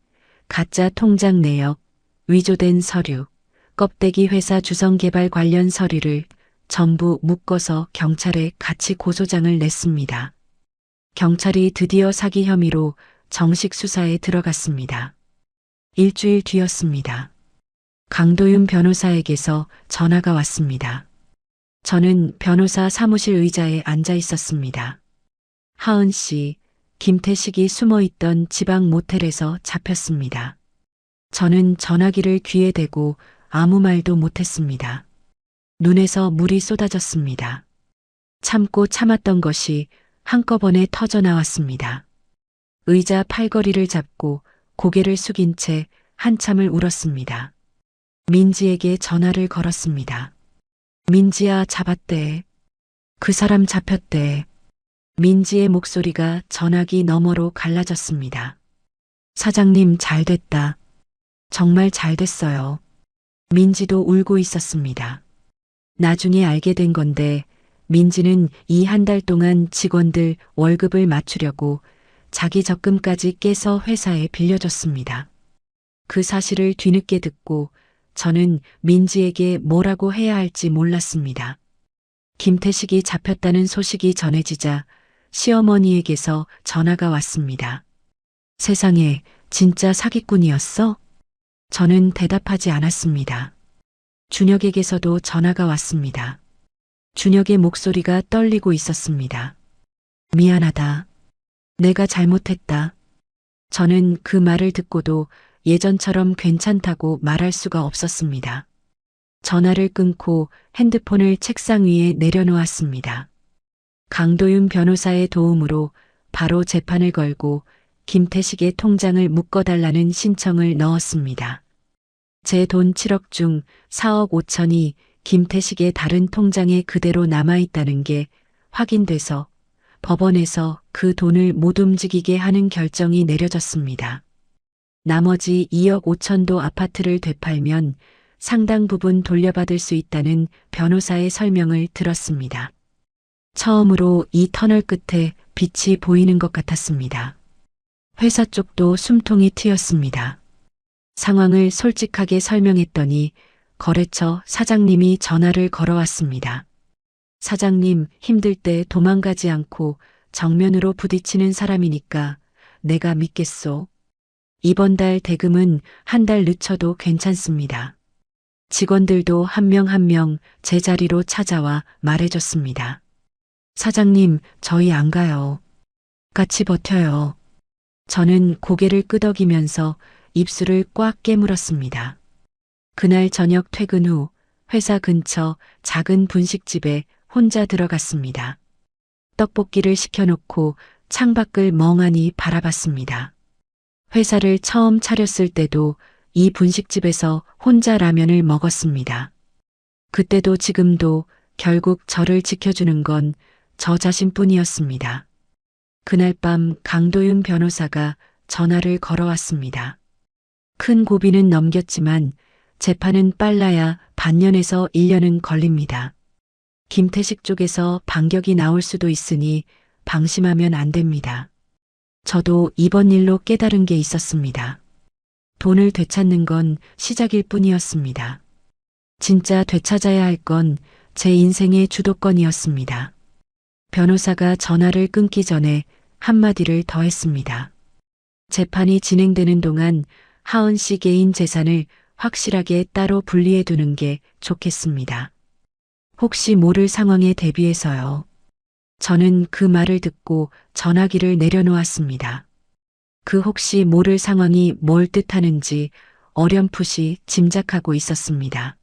가짜 통장 내역, 위조된 서류, 껍데기 회사 주성개발 관련 서류를 전부 묶어서 경찰에 같이 고소장을 냈습니다. 경찰이 드디어 사기 혐의로 정식 수사에 들어갔습니다. 일주일 뒤였습니다. 강도윤 변호사에게서 전화가 왔습니다. 저는 변호사 사무실 의자에 앉아 있었습니다. 하은 씨, 김태식이 숨어있던 지방 모텔에서 잡혔습니다. 저는 전화기를 귀에 대고 아무 말도 못했습니다. 눈에서 물이 쏟아졌습니다. 참고 참았던 것이 한꺼번에 터져 나왔습니다. 의자 팔걸이를 잡고 고개를 숙인 채 한참을 울었습니다. 민지에게 전화를 걸었습니다. 민지야, 잡았대. 그 사람 잡혔대. 민지의 목소리가 전화기 너머로 갈라졌습니다. 사장님, 잘 됐다. 정말 잘 됐어요. 민지도 울고 있었습니다. 나중에 알게 된 건데 민지는 이 한 달 동안 직원들 월급을 맞추려고 자기 적금까지 깨서 회사에 빌려줬습니다. 그 사실을 뒤늦게 듣고 저는 민지에게 뭐라고 해야 할지 몰랐습니다. 김태식이 잡혔다는 소식이 전해지자 시어머니에게서 전화가 왔습니다. 세상에, 진짜 사기꾼이었어? 저는 대답하지 않았습니다. 준혁에게서도 전화가 왔습니다. 준혁의 목소리가 떨리고 있었습니다. 미안하다. 내가 잘못했다. 저는 그 말을 듣고도 예전처럼 괜찮다고 말할 수가 없었습니다. 전화를 끊고 핸드폰을 책상 위에 내려놓았습니다. 강도윤 변호사의 도움으로 바로 재판을 걸고 김태식의 통장을 묶어달라는 신청을 넣었습니다. 제 돈 7억 중 4억 5천이 김태식의 다른 통장에 그대로 남아있다는 게 확인돼서 법원에서 그 돈을 못 움직이게 하는 결정이 내려졌습니다. 나머지 2억 5천도 아파트를 되팔면 상당 부분 돌려받을 수 있다는 변호사의 설명을 들었습니다. 처음으로 이 터널 끝에 빛이 보이는 것 같았습니다. 회사 쪽도 숨통이 트였습니다. 상황을 솔직하게 설명했더니 거래처 사장님이 전화를 걸어왔습니다. 사장님, 힘들 때 도망가지 않고 정면으로 부딪히는 사람이니까 내가 믿겠소. 이번 달 대금은 한 달 늦춰도 괜찮습니다. 직원들도 한 명 한 명 제자리로 찾아와 말해줬습니다. 사장님, 저희 안 가요. 같이 버텨요. 저는 고개를 끄덕이면서 입술을 꽉 깨물었습니다. 그날 저녁 퇴근 후 회사 근처 작은 분식집에 혼자 들어갔습니다. 떡볶이를 시켜놓고 창밖을 멍하니 바라봤습니다. 회사를 처음 차렸을 때도 이 분식집에서 혼자 라면을 먹었습니다. 그때도 지금도 결국 저를 지켜주는 건 저 자신뿐이었습니다. 그날 밤 강도윤 변호사가 전화를 걸어왔습니다. 큰 고비는 넘겼지만 재판은 빨라야 반년에서 1년은 걸립니다. 김태식 쪽에서 반격이 나올 수도 있으니 방심하면 안 됩니다. 저도 이번 일로 깨달은 게 있었습니다. 돈을 되찾는 건 시작일 뿐이었습니다. 진짜 되찾아야 할 건 제 인생의 주도권이었습니다. 변호사가 전화를 끊기 전에 한마디를 더 했습니다. 재판이 진행되는 동안 하은 씨 개인 재산을 확실하게 따로 분리해 두는 게 좋겠습니다. 혹시 모를 상황에 대비해서요. 저는 그 말을 듣고 전화기를 내려놓았습니다. 그 혹시 모를 상황이 뭘 뜻하는지 어렴풋이 짐작하고 있었습니다.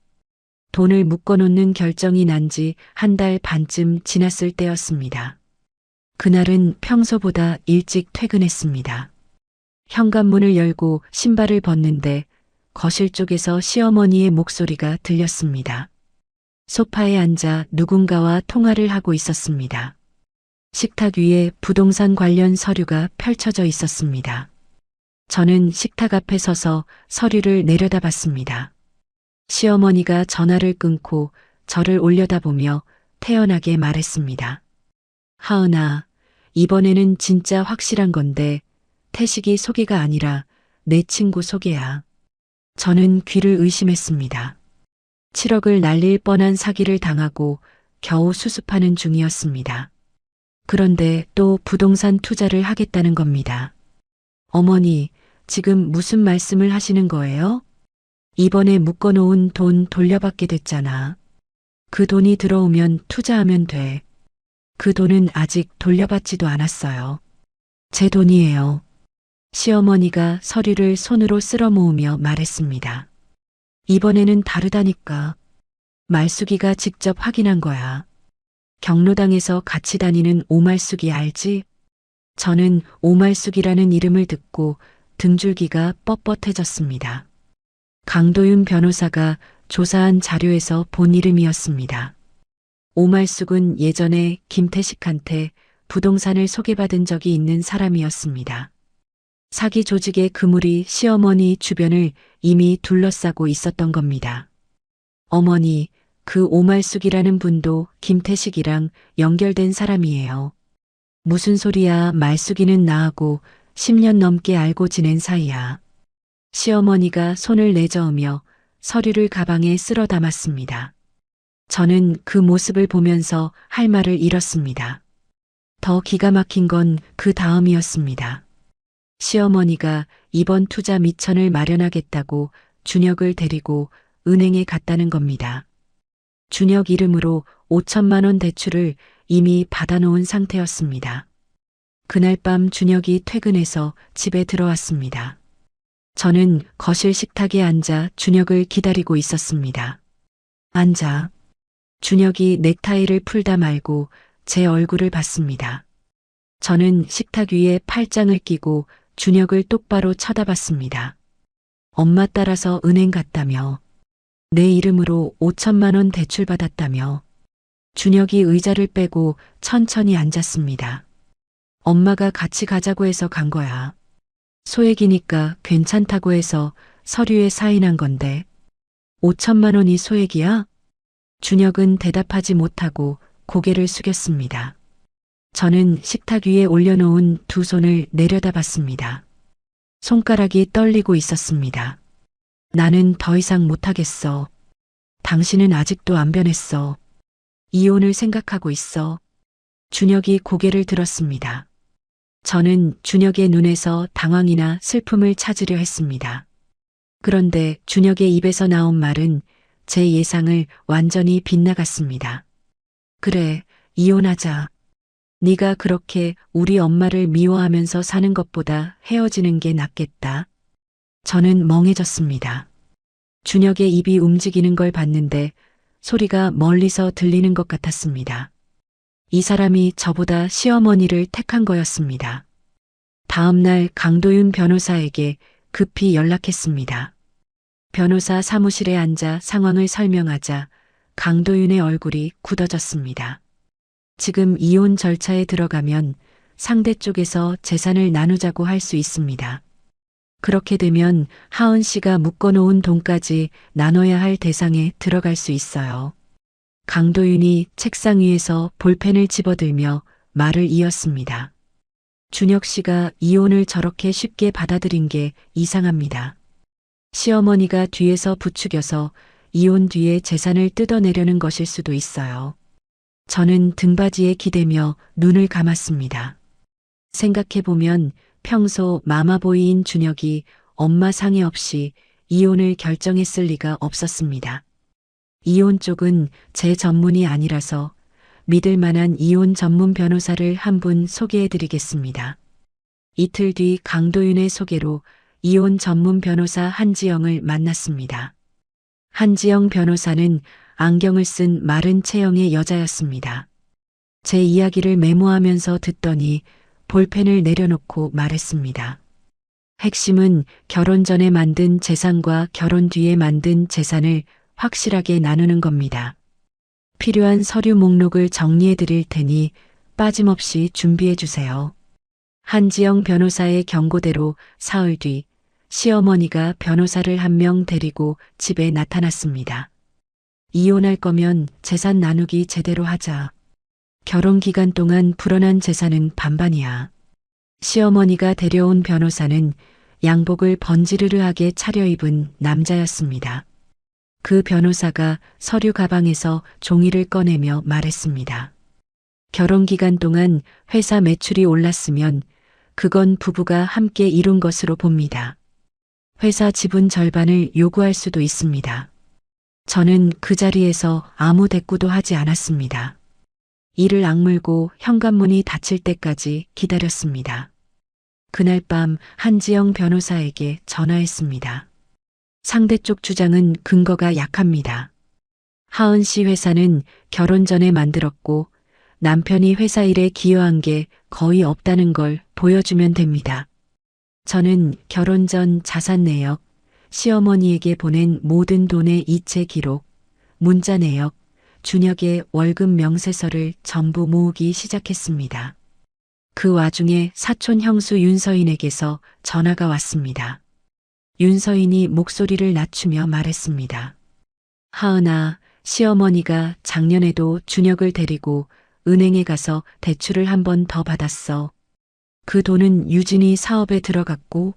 돈을 묶어놓는 결정이 난 지 한 달 반쯤 지났을 때였습니다. 그날은 평소보다 일찍 퇴근했습니다. 현관문을 열고 신발을 벗는데 거실 쪽에서 시어머니의 목소리가 들렸습니다. 소파에 앉아 누군가와 통화를 하고 있었습니다. 식탁 위에 부동산 관련 서류가 펼쳐져 있었습니다. 저는 식탁 앞에 서서 서류를 내려다봤습니다. 시어머니가 전화를 끊고 저를 올려다보며 태연하게 말했습니다. 하은아, 이번에는 진짜 확실한 건데 태식이 소개가 아니라 내 친구 소개야. 저는 귀를 의심했습니다. 7억을 날릴 뻔한 사기를 당하고 겨우 수습하는 중이었습니다. 그런데 또 부동산 투자를 하겠다는 겁니다. 어머니, 지금 무슨 말씀을 하시는 거예요? 이번에 묶어놓은 돈 돌려받게 됐잖아. 그 돈이 들어오면 투자하면 돼. 그 돈은 아직 돌려받지도 않았어요. 제 돈이에요. 시어머니가 서류를 손으로 쓸어 모으며 말했습니다. 이번에는 다르다니까. 말숙이가 직접 확인한 거야. 경로당에서 같이 다니는 오말숙이 알지? 저는 오말숙이라는 이름을 듣고 등줄기가 뻣뻣해졌습니다. 강도윤 변호사가 조사한 자료에서 본 이름이었습니다. 오말숙은 예전에 김태식한테 부동산을 소개받은 적이 있는 사람이었습니다. 사기 조직의 그물이 시어머니 주변을 이미 둘러싸고 있었던 겁니다. 어머니, 그 오말숙이라는 분도 김태식이랑 연결된 사람이에요. 무슨 소리야, 말숙이는 나하고 10년 넘게 알고 지낸 사이야. 시어머니가 손을 내저으며 서류를 가방에 쓸어 담았습니다. 저는 그 모습을 보면서 할 말을 잃었습니다. 더 기가 막힌 건 그 다음이었습니다. 시어머니가 이번 투자 미천을 마련하겠다고 준혁을 데리고 은행에 갔다는 겁니다. 준혁 이름으로 5천만 원 대출을 이미 받아놓은 상태였습니다. 그날 밤 준혁이 퇴근해서 집에 들어왔습니다. 저는 거실 식탁에 앉아 준혁을 기다리고 있었습니다. 앉아. 준혁이 넥타이를 풀다 말고 제 얼굴을 봤습니다. 저는 식탁 위에 팔짱을 끼고 준혁을 똑바로 쳐다봤습니다. 엄마 따라서 은행 갔다며. 내 이름으로 5천만 원 대출받았다며. 준혁이 의자를 빼고 천천히 앉았습니다. 엄마가 같이 가자고 해서 간 거야. 소액이니까 괜찮다고 해서 서류에 사인한 건데. 5천만 원이 소액이야? 준혁은 대답하지 못하고 고개를 숙였습니다. 저는 식탁 위에 올려놓은 두 손을 내려다봤습니다. 손가락이 떨리고 있었습니다. 나는 더 이상 못하겠어. 당신은 아직도 안 변했어. 이혼을 생각하고 있어. 준혁이 고개를 들었습니다. 저는 준혁의 눈에서 당황이나 슬픔을 찾으려 했습니다. 그런데 준혁의 입에서 나온 말은 제 예상을 완전히 빗나갔습니다. 그래, 이혼하자. 네가 그렇게 우리 엄마를 미워하면서 사는 것보다 헤어지는 게 낫겠다. 저는 멍해졌습니다. 준혁의 입이 움직이는 걸 봤는데 소리가 멀리서 들리는 것 같았습니다. 이 사람이 저보다 시어머니를 택한 거였습니다. 다음 날 강도윤 변호사에게 급히 연락했습니다. 변호사 사무실에 앉아 상황을 설명하자 강도윤의 얼굴이 굳어졌습니다. 지금 이혼 절차에 들어가면 상대 쪽에서 재산을 나누자고 할 수 있습니다. 그렇게 되면 하은 씨가 묶어놓은 돈까지 나눠야 할 대상에 들어갈 수 있어요. 강도윤이 책상 위에서 볼펜을 집어들며 말을 이었습니다. 준혁 씨가 이혼을 저렇게 쉽게 받아들인 게 이상합니다. 시어머니가 뒤에서 부추겨서 이혼 뒤에 재산을 뜯어내려는 것일 수도 있어요. 저는 등받이에 기대며 눈을 감았습니다. 생각해보면 평소 마마보이인 준혁이 엄마 상의 없이 이혼을 결정했을 리가 없었습니다. 이혼 쪽은 제 전문이 아니라서 믿을 만한 이혼 전문 변호사를 한 분 소개해드리겠습니다. 이틀 뒤 강도윤의 소개로 이혼 전문 변호사 한지영을 만났습니다. 한지영 변호사는 안경을 쓴 마른 체형의 여자였습니다. 제 이야기를 메모하면서 듣더니 볼펜을 내려놓고 말했습니다. 핵심은 결혼 전에 만든 재산과 결혼 뒤에 만든 재산을 확실하게 나누는 겁니다. 필요한 서류 목록을 정리해 드릴 테니 빠짐없이 준비해 주세요. 한지영 변호사의 경고대로 사흘 뒤 시어머니가 변호사를 한 명 데리고 집에 나타났습니다. 이혼할 거면 재산 나누기 제대로 하자. 결혼 기간 동안 불어난 재산은 반반이야. 시어머니가 데려온 변호사는 양복을 번지르르하게 차려입은 남자였습니다. 그 변호사가 서류 가방에서 종이를 꺼내며 말했습니다. 결혼 기간 동안 회사 매출이 올랐으면 그건 부부가 함께 이룬 것으로 봅니다. 회사 지분 절반을 요구할 수도 있습니다. 저는 그 자리에서 아무 대꾸도 하지 않았습니다. 이를 악물고 현관문이 닫힐 때까지 기다렸습니다. 그날 밤 한지영 변호사에게 전화했습니다. 상대 쪽 주장은 근거가 약합니다. 하은 씨 회사는 결혼 전에 만들었고 남편이 회사 일에 기여한 게 거의 없다는 걸 보여주면 됩니다. 저는 결혼 전 자산 내역, 시어머니에게 보낸 모든 돈의 이체 기록, 문자 내역, 준혁의 월급 명세서를 전부 모으기 시작했습니다. 그 와중에 사촌 형수 윤서인에게서 전화가 왔습니다. 윤서인이 목소리를 낮추며 말했습니다. 하은아, 시어머니가 작년에도 준혁을 데리고 은행에 가서 대출을 한 번 더 받았어. 그 돈은 유진이 사업에 들어갔고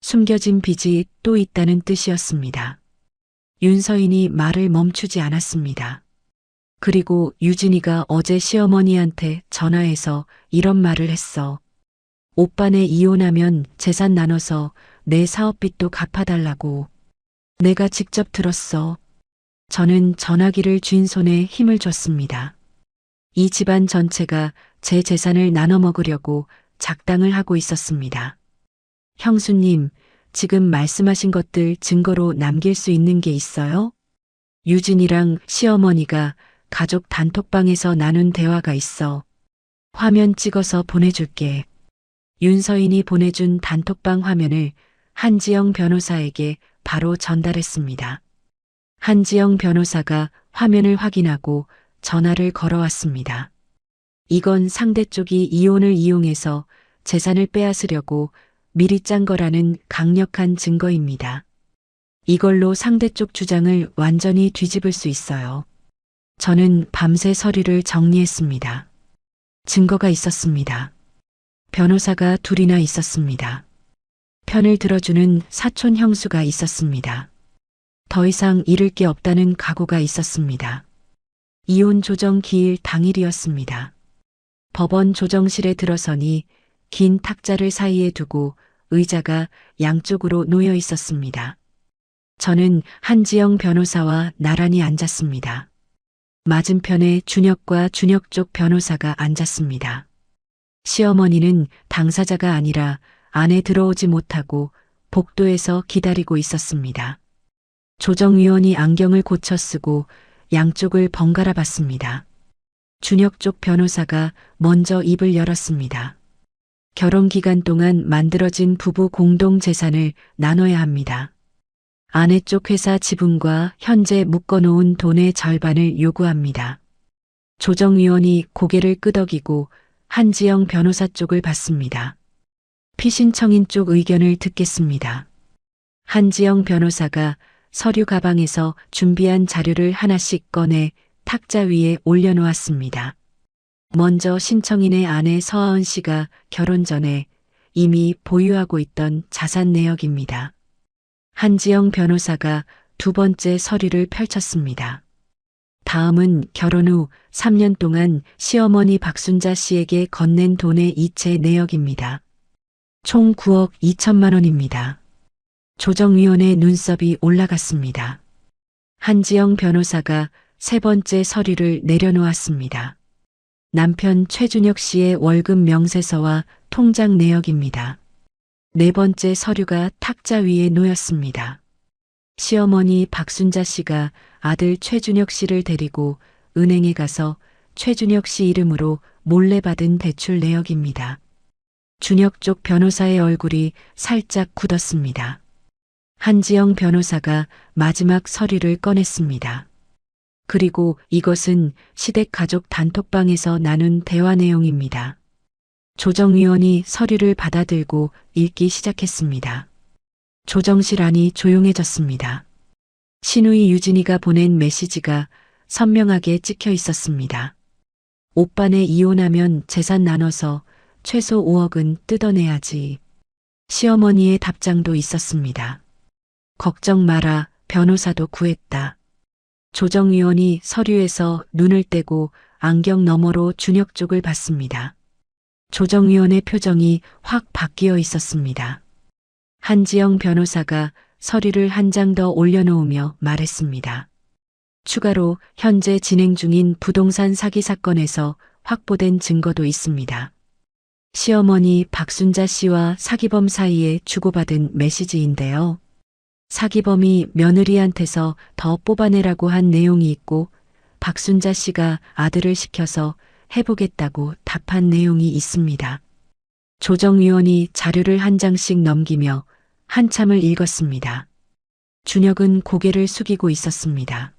숨겨진 빚이 또 있다는 뜻이었습니다. 윤서인이 말을 멈추지 않았습니다. 그리고 유진이가 어제 시어머니한테 전화해서 이런 말을 했어. 오빠네 이혼하면 재산 나눠서 내 사업빚도 갚아달라고. 내가 직접 들었어. 저는 전화기를 쥔 손에 힘을 줬습니다. 이 집안 전체가 제 재산을 나눠 먹으려고 작당을 하고 있었습니다. 형수님, 지금 말씀하신 것들 증거로 남길 수 있는 게 있어요? 유진이랑 시어머니가 가족 단톡방에서 나눈 대화가 있어. 화면 찍어서 보내줄게. 윤서인이 보내준 단톡방 화면을 한지영 변호사에게 바로 전달했습니다. 한지영 변호사가 화면을 확인하고 전화를 걸어왔습니다. 이건 상대 쪽이 이혼을 이용해서 재산을 빼앗으려고 미리 짠 거라는 강력한 증거입니다. 이걸로 상대 쪽 주장을 완전히 뒤집을 수 있어요. 저는 밤새 서류를 정리했습니다. 증거가 있었습니다. 변호사가 둘이나 있었습니다. 편을 들어주는 사촌 형수가 있었습니다. 더 이상 잃을 게 없다는 각오가 있었습니다. 이혼 조정 기일 당일이었습니다. 법원 조정실에 들어서니 긴 탁자를 사이에 두고 의자가 양쪽으로 놓여 있었습니다. 저는 한지영 변호사와 나란히 앉았습니다. 맞은편에 준혁과 준혁 쪽 변호사가 앉았습니다. 시어머니는 당사자가 아니라 안에 들어오지 못하고 복도에서 기다리고 있었습니다. 조정위원이 안경을 고쳐 쓰고 양쪽을 번갈아 봤습니다. 준혁 쪽 변호사가 먼저 입을 열었습니다. 결혼 기간 동안 만들어진 부부 공동 재산을 나눠야 합니다. 아내 쪽 회사 지분과 현재 묶어놓은 돈의 절반을 요구합니다. 조정위원이 고개를 끄덕이고 한지영 변호사 쪽을 봤습니다. 피신청인 쪽 의견을 듣겠습니다. 한지영 변호사가 서류 가방에서 준비한 자료를 하나씩 꺼내 탁자 위에 올려놓았습니다. 먼저 신청인의 아내 서하은 씨가 결혼 전에 이미 보유하고 있던 자산 내역입니다. 한지영 변호사가 두 번째 서류를 펼쳤습니다. 다음은 결혼 후 3년 동안 시어머니 박순자 씨에게 건넨 돈의 이체 내역입니다. 총 9억 2천만 원입니다. 조정위원의 눈썹이 올라갔습니다. 한지영 변호사가 세 번째 서류를 내려놓았습니다. 남편 최준혁 씨의 월급 명세서와 통장 내역입니다. 네 번째 서류가 탁자 위에 놓였습니다. 시어머니 박순자 씨가 아들 최준혁 씨를 데리고 은행에 가서 최준혁 씨 이름으로 몰래 받은 대출 내역입니다. 준혁 쪽 변호사의 얼굴이 살짝 굳었습니다. 한지영 변호사가 마지막 서류를 꺼냈습니다. 그리고 이것은 시댁 가족 단톡방에서 나눈 대화 내용입니다. 조정위원이 서류를 받아들고 읽기 시작했습니다. 조정실 안이 조용해졌습니다. 신우이 유진이가 보낸 메시지가 선명하게 찍혀 있었습니다. 오빠네 이혼하면 재산 나눠서 최소 5억은 뜯어내야지. 시어머니의 답장도 있었습니다. 걱정 마라, 변호사도 구했다. 조정위원이 서류에서 눈을 떼고 안경 너머로 준혁 쪽을 봤습니다. 조정위원의 표정이 확 바뀌어 있었습니다. 한지영 변호사가 서류를 한 장 더 올려놓으며 말했습니다. 추가로 현재 진행 중인 부동산 사기 사건에서 확보된 증거도 있습니다. 시어머니 박순자 씨와 사기범 사이에 주고받은 메시지인데요. 사기범이 며느리한테서 더 뽑아내라고 한 내용이 있고 박순자 씨가 아들을 시켜서 해보겠다고 답한 내용이 있습니다. 조정위원이 자료를 한 장씩 넘기며 한참을 읽었습니다. 준혁은 고개를 숙이고 있었습니다.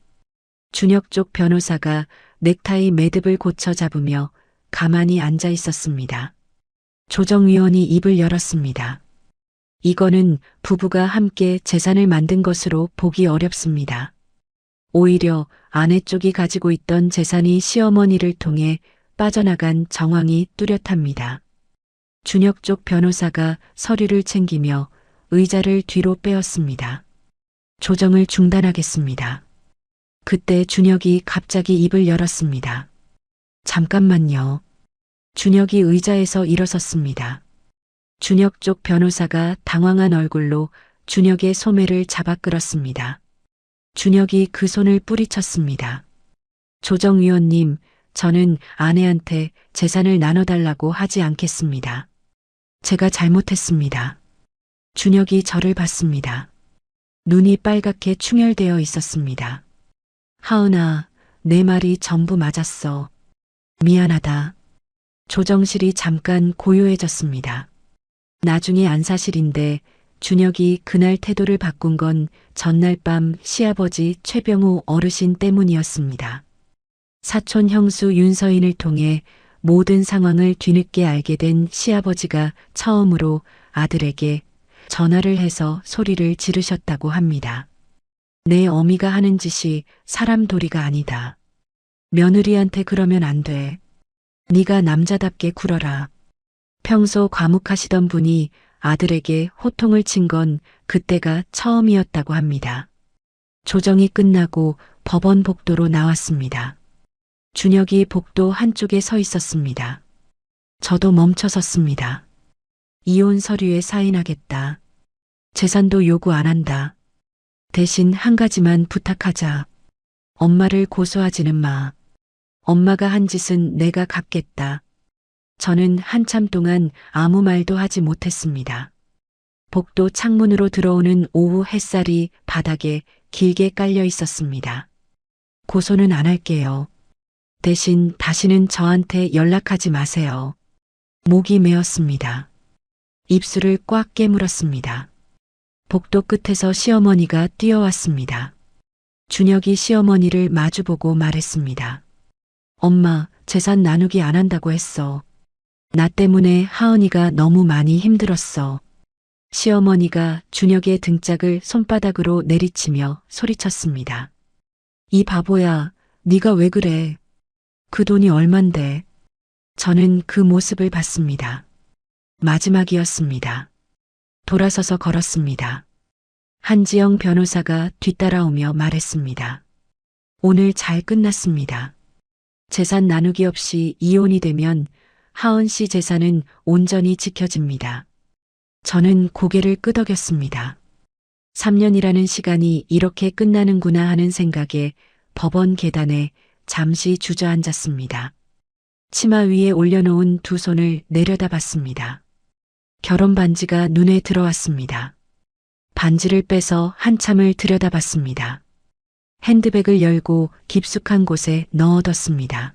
준혁 쪽 변호사가 넥타이 매듭을 고쳐 잡으며 가만히 앉아 있었습니다. 조정위원이 입을 열었습니다. 이거는 부부가 함께 재산을 만든 것으로 보기 어렵습니다. 오히려 아내 쪽이 가지고 있던 재산이 시어머니를 통해 빠져나간 정황이 뚜렷합니다. 준혁 쪽 변호사가 서류를 챙기며 의자를 뒤로 빼었습니다. 조정을 중단하겠습니다. 그때 준혁이 갑자기 입을 열었습니다. 잠깐만요. 준혁이 의자에서 일어섰습니다. 준혁 쪽 변호사가 당황한 얼굴로 준혁의 소매를 잡아 끌었습니다. 준혁이 그 손을 뿌리쳤습니다. 조정위원님, 저는 아내한테 재산을 나눠달라고 하지 않겠습니다. 제가 잘못했습니다. 준혁이 저를 봤습니다. 눈이 빨갛게 충혈되어 있었습니다. 하은아, 내 말이 전부 맞았어. 미안하다. 조정실이 잠깐 고요해졌습니다. 나중에 안 사실인데 준혁이 그날 태도를 바꾼 건 전날 밤 시아버지 최병우 어르신 때문이었습니다. 사촌 형수 윤서인을 통해 모든 상황을 뒤늦게 알게 된 시아버지가 처음으로 아들에게 전화를 해서 소리를 지르셨다고 합니다. 내 어미가 하는 짓이 사람 도리가 아니다. 며느리한테 그러면 안 돼. 네가 남자답게 굴어라. 평소 과묵하시던 분이 아들에게 호통을 친 건 그때가 처음이었다고 합니다. 조정이 끝나고 법원 복도로 나왔습니다. 준혁이 복도 한쪽에 서 있었습니다. 저도 멈춰 섰습니다. 이혼 서류에 사인하겠다. 재산도 요구 안 한다. 대신 한 가지만 부탁하자. 엄마를 고소하지는 마. 엄마가 한 짓은 내가 갚겠다. 저는 한참 동안 아무 말도 하지 못했습니다. 복도 창문으로 들어오는 오후 햇살이 바닥에 길게 깔려 있었습니다. 고소는 안 할게요. 대신 다시는 저한테 연락하지 마세요. 목이 메었습니다. 입술을 꽉 깨물었습니다. 복도 끝에서 시어머니가 뛰어왔습니다. 준혁이 시어머니를 마주보고 말했습니다. 엄마, 재산 나누기 안 한다고 했어. 나 때문에 하은이가 너무 많이 힘들었어. 시어머니가 준혁의 등짝을 손바닥으로 내리치며 소리쳤습니다. 이 바보야, 네가 왜 그래? 그 돈이 얼만데? 저는 그 모습을 봤습니다. 마지막이었습니다. 돌아서서 걸었습니다. 한지영 변호사가 뒤따라오며 말했습니다. 오늘 잘 끝났습니다. 재산 나누기 없이 이혼이 되면 하은 씨 재산은 온전히 지켜집니다. 저는 고개를 끄덕였습니다. 3년이라는 시간이 이렇게 끝나는구나 하는 생각에 법원 계단에 잠시 주저앉았습니다. 치마 위에 올려놓은 두 손을 내려다봤습니다. 결혼 반지가 눈에 들어왔습니다. 반지를 빼서 한참을 들여다봤습니다. 핸드백을 열고 깊숙한 곳에 넣어뒀습니다.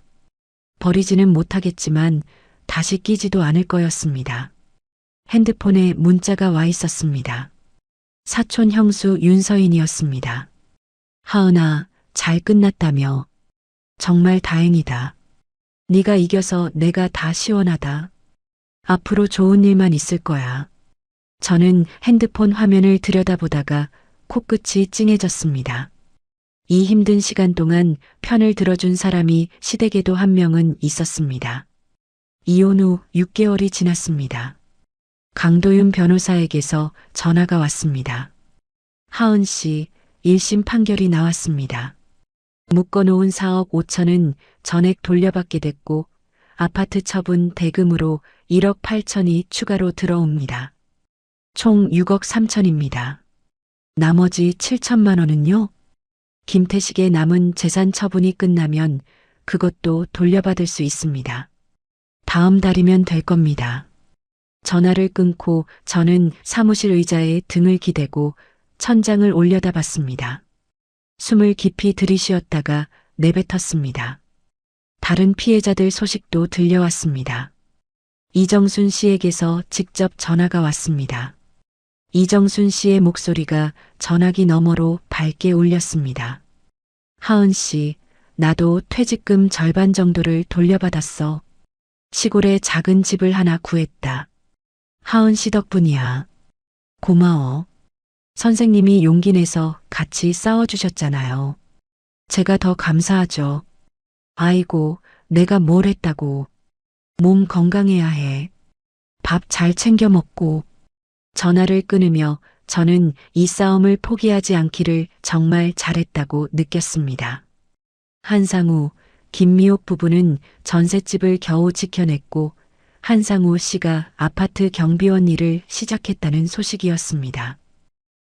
버리지는 못하겠지만 다시 끼지도 않을 거였습니다. 핸드폰에 문자가 와 있었습니다. 사촌 형수 윤서인이었습니다. 하은아, 잘 끝났다며. 정말 다행이다. 네가 이겨서 내가 다 시원하다. 앞으로 좋은 일만 있을 거야. 저는 핸드폰 화면을 들여다보다가 코끝이 찡해졌습니다. 이 힘든 시간 동안 편을 들어준 사람이 시댁에도 한 명은 있었습니다. 이혼 후 6개월이 지났습니다. 강도윤 변호사에게서 전화가 왔습니다. 하은 씨, 1심 판결이 나왔습니다. 묶어놓은 4억 5천은 전액 돌려받게 됐고 아파트 처분 대금으로 1억 8천이 추가로 들어옵니다. 총 6억 3천입니다. 나머지 7천만 원은요? 김태식의 남은 재산 처분이 끝나면 그것도 돌려받을 수 있습니다. 다음 달이면 될 겁니다. 전화를 끊고 저는 사무실 의자에 등을 기대고 천장을 올려다봤습니다. 숨을 깊이 들이쉬었다가 내뱉었습니다. 다른 피해자들 소식도 들려왔습니다. 이정순 씨에게서 직접 전화가 왔습니다. 이정순 씨의 목소리가 전화기 너머로 밝게 울렸습니다. 하은 씨, 나도 퇴직금 절반 정도를 돌려받았어. 시골에 작은 집을 하나 구했다. 하은 씨 덕분이야. 고마워. 선생님이 용기 내서 같이 싸워주셨잖아요. 제가 더 감사하죠. 아이고, 내가 뭘 했다고. 몸 건강해야 해. 밥 잘 챙겨 먹고. 전화를 끊으며 저는 이 싸움을 포기하지 않기를 정말 잘했다고 느꼈습니다. 한상우, 김미옥 부부는 전셋집을 겨우 지켜냈고 한상우 씨가 아파트 경비원 일을 시작했다는 소식이었습니다.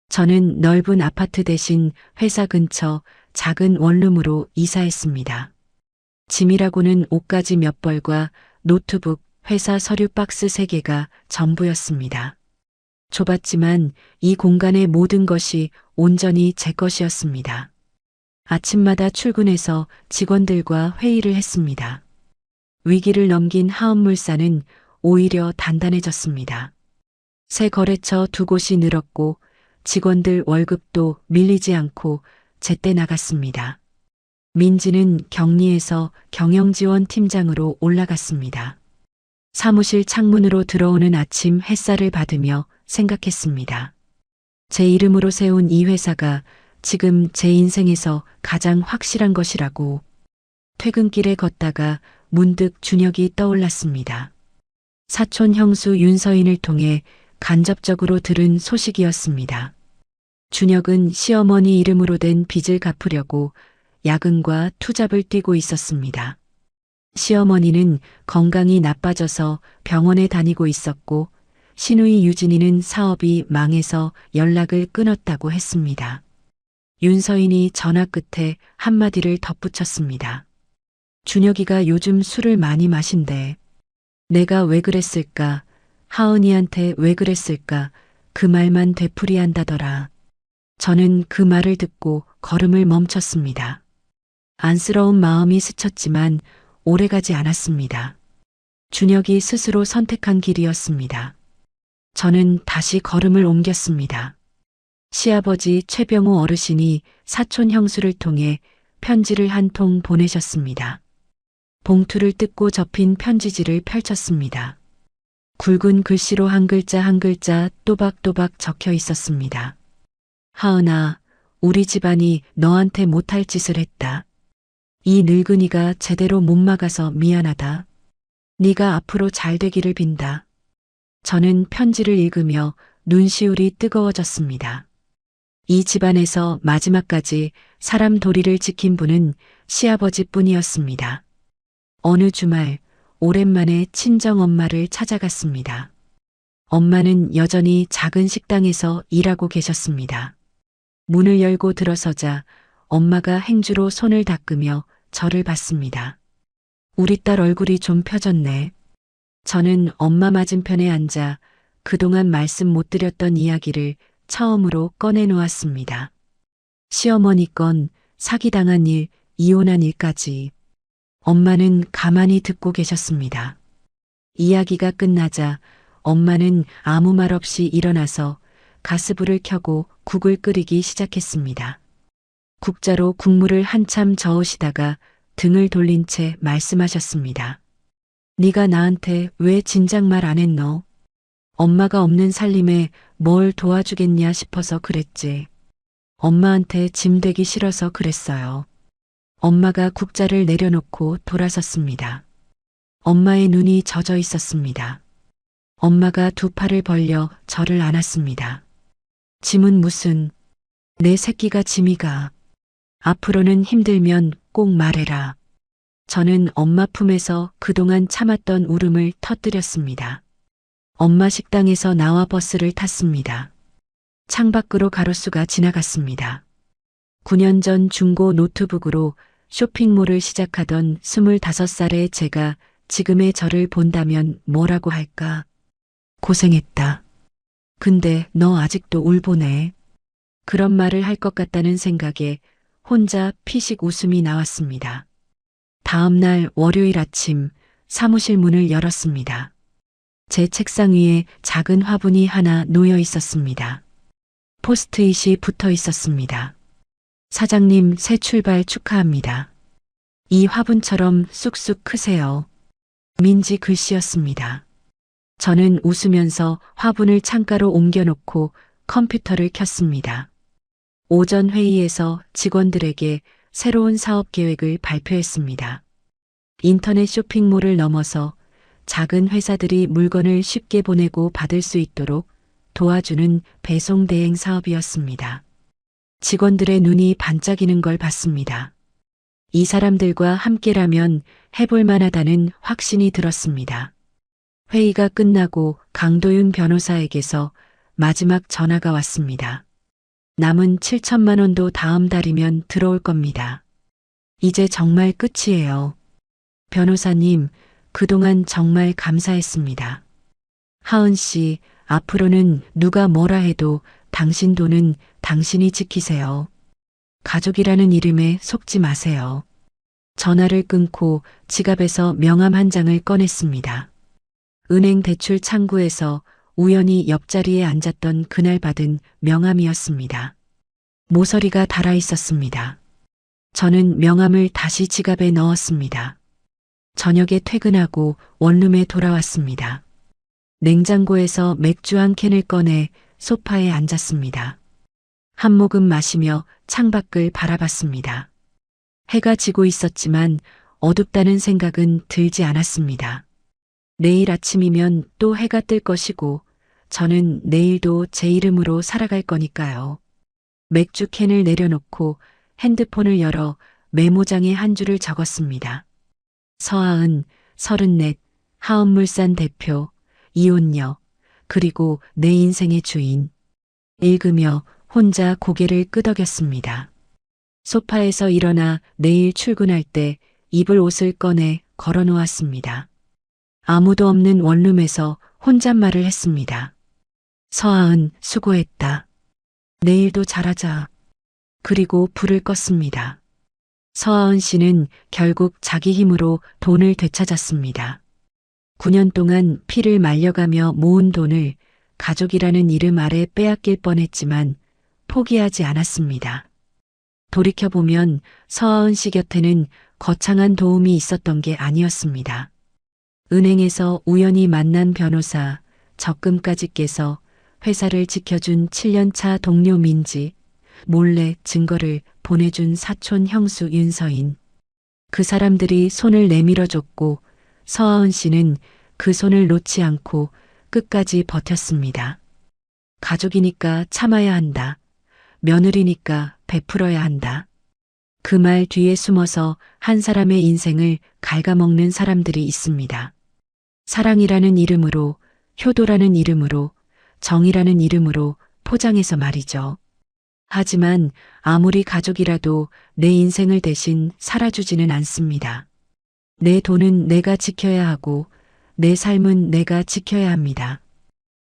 저는 넓은 아파트 대신 회사 근처 작은 원룸으로 이사했습니다. 짐이라고는 옷가지 몇 벌과 노트북, 회사 서류 박스 3개가 전부였습니다. 좁았지만 이 공간의 모든 것이 온전히 제 것이었습니다. 아침마다 출근해서 직원들과 회의를 했습니다. 위기를 넘긴 하은물산은 오히려 단단해졌습니다. 새 거래처 2곳이 늘었고 직원들 월급도 밀리지 않고 제때 나갔습니다. 민지는 격리에서 경영지원 팀장으로 올라갔습니다. 사무실 창문으로 들어오는 아침 햇살을 받으며 생각했습니다. 제 이름으로 세운 이 회사가 지금 제 인생에서 가장 확실한 것이라고. 퇴근길에 걷다가 문득 준혁이 떠올랐습니다. 사촌 형수 윤서인을 통해 간접적으로 들은 소식이었습니다. 준혁은 시어머니 이름으로 된 빚을 갚으려고 야근과 투잡을 뛰고 있었습니다. 시어머니는 건강이 나빠져서 병원에 다니고 있었고 시누이 유진이는 사업이 망해서 연락을 끊었다고 했습니다. 윤서인이 전화 끝에 한마디를 덧붙였습니다. 준혁이가 요즘 술을 많이 마신대. 내가 왜 그랬을까? 하은이한테 왜 그랬을까? 그 말만 되풀이한다더라. 저는 그 말을 듣고 걸음을 멈췄습니다. 안쓰러운 마음이 스쳤지만 오래가지 않았습니다. 준혁이 스스로 선택한 길이었습니다. 저는 다시 걸음을 옮겼습니다. 시아버지 최병호 어르신이 사촌 형수를 통해 편지를 한 통 보내셨습니다. 봉투를 뜯고 접힌 편지지를 펼쳤습니다. 굵은 글씨로 한 글자 한 글자 또박또박 적혀 있었습니다. 하은아, 우리 집안이 너한테 못할 짓을 했다. 이 늙은이가 제대로 못 막아서 미안하다. 네가 앞으로 잘 되기를 빈다. 저는 편지를 읽으며 눈시울이 뜨거워졌습니다. 이 집안에서 마지막까지 사람 도리를 지킨 분은 시아버지뿐이었습니다. 어느 주말 오랜만에 친정엄마를 찾아갔습니다. 엄마는 여전히 작은 식당에서 일하고 계셨습니다. 문을 열고 들어서자 엄마가 행주로 손을 닦으며 저를 봤습니다. 우리 딸 얼굴이 좀 펴졌네. 저는 엄마 맞은편에 앉아 그동안 말씀 못 드렸던 이야기를 처음으로 꺼내놓았습니다. 시어머니 건 사기당한 일, 이혼한 일까지. 엄마는 가만히 듣고 계셨습니다. 이야기가 끝나자 엄마는 아무 말 없이 일어나서 가스불을 켜고 국을 끓이기 시작했습니다. 국자로 국물을 한참 저으시다가 등을 돌린 채 말씀하셨습니다. 네가 나한테 왜 진작 말 안 했노? 엄마가 없는 살림에 뭘 도와주겠냐 싶어서 그랬지. 엄마한테 짐 되기 싫어서 그랬어요. 엄마가 국자를 내려놓고 돌아섰습니다. 엄마의 눈이 젖어 있었습니다. 엄마가 두 팔을 벌려 저를 안았습니다. 짐은 무슨, 내 새끼가 짐이가. 앞으로는 힘들면 꼭 말해라. 저는 엄마 품에서 그동안 참았던 울음을 터뜨렸습니다. 엄마 식당에서 나와 버스를 탔습니다. 창밖으로 가로수가 지나갔습니다. 9년 전 중고 노트북으로 쇼핑몰을 시작하던 25살의 제가 지금의 저를 본다면 뭐라고 할까? 고생했다. 근데 너 아직도 울보네. 그런 말을 할 것 같다는 생각에 혼자 피식 웃음이 나왔습니다. 다음 날 월요일 아침 사무실 문을 열었습니다. 제 책상 위에 작은 화분이 하나 놓여 있었습니다. 포스트잇이 붙어 있었습니다. 사장님 새 출발 축하합니다. 이 화분처럼 쑥쑥 크세요. 민지 글씨였습니다. 저는 웃으면서 화분을 창가로 옮겨놓고 컴퓨터를 켰습니다. 오전 회의에서 직원들에게 새로운 사업 계획을 발표했습니다. 인터넷 쇼핑몰을 넘어서 작은 회사들이 물건을 쉽게 보내고 받을 수 있도록 도와주는 배송 대행 사업이었습니다. 직원들의 눈이 반짝이는 걸 봤습니다. 이 사람들과 함께라면 해볼 만하다는 확신이 들었습니다. 회의가 끝나고 강도윤 변호사에게서 마지막 전화가 왔습니다. 남은 7천만 원도 다음 달이면 들어올 겁니다. 이제 정말 끝이에요. 변호사님, 그동안 정말 감사했습니다. 하은 씨, 앞으로는 누가 뭐라 해도 당신 돈은 당신이 지키세요. 가족이라는 이름에 속지 마세요. 전화를 끊고 지갑에서 명함 한 장을 꺼냈습니다. 은행 대출 창구에서 우연히 옆자리에 앉았던 그날 받은 명함이었습니다. 모서리가 달아 있었습니다. 저는 명함을 다시 지갑에 넣었습니다. 저녁에 퇴근하고 원룸에 돌아왔습니다. 냉장고에서 맥주 한 캔을 꺼내 소파에 앉았습니다. 한 모금 마시며 창밖을 바라봤습니다. 해가 지고 있었지만 어둡다는 생각은 들지 않았습니다. 내일 아침이면 또 해가 뜰 것이고 저는 내일도 제 이름으로 살아갈 거니까요. 맥주 캔을 내려놓고 핸드폰을 열어 메모장에 한 줄을 적었습니다. 서하은, 34, 하은물산 대표, 이혼녀, 그리고 내 인생의 주인. 읽으며 혼자 고개를 끄덕였습니다. 소파에서 일어나 내일 출근할 때 입을 옷을 꺼내 걸어놓았습니다. 아무도 없는 원룸에서 혼잣말을 했습니다. 서하은, 수고했다. 내일도 잘하자. 그리고 불을 껐습니다. 서하은 씨는 결국 자기 힘으로 돈을 되찾았습니다. 9년 동안 피를 말려가며 모은 돈을 가족이라는 이름 아래 빼앗길 뻔했지만 포기하지 않았습니다. 돌이켜보면 서하은 씨 곁에는 거창한 도움이 있었던 게 아니었습니다. 은행에서 우연히 만난 변호사, 적금까지 깨서 회사를 지켜준 7년차 동료 민지, 몰래 증거를 보내준 사촌 형수 윤서인. 그 사람들이 손을 내밀어줬고 서하은 씨는 그 손을 놓지 않고 끝까지 버텼습니다. 가족이니까 참아야 한다. 며느리니까 베풀어야 한다. 그 말 뒤에 숨어서 한 사람의 인생을 갉아먹는 사람들이 있습니다. 사랑이라는 이름으로, 효도라는 이름으로, 정의라는 이름으로 포장해서 말이죠. 하지만 아무리 가족이라도 내 인생을 대신 살아주지는 않습니다. 내 돈은 내가 지켜야 하고 내 삶은 내가 지켜야 합니다.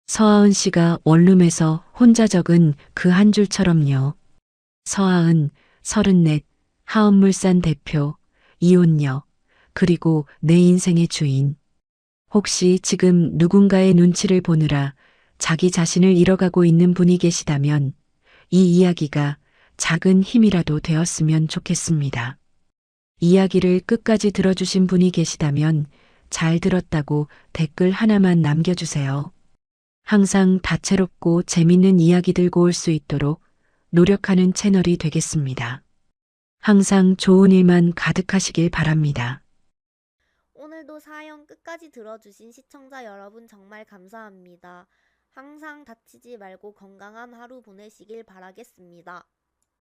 서하은 씨가 원룸에서 혼자 적은 그 한 줄처럼요. 서하은, 34, 하은물산 대표, 이혼녀, 그리고 내 인생의 주인. 혹시 지금 누군가의 눈치를 보느라 자기 자신을 잃어가고 있는 분이 계시다면 이 이야기가 작은 힘이라도 되었으면 좋겠습니다. 이야기를 끝까지 들어주신 분이 계시다면 잘 들었다고 댓글 하나만 남겨주세요. 항상 다채롭고 재밌는 이야기 들고 올 수 있도록 노력하는 채널이 되겠습니다. 항상 좋은 일만 가득하시길 바랍니다. 오늘도 사연 끝까지 들어주신 시청자 여러분 정말 감사합니다. 항상 다치지 말고 건강한 하루 보내시길 바라겠습니다.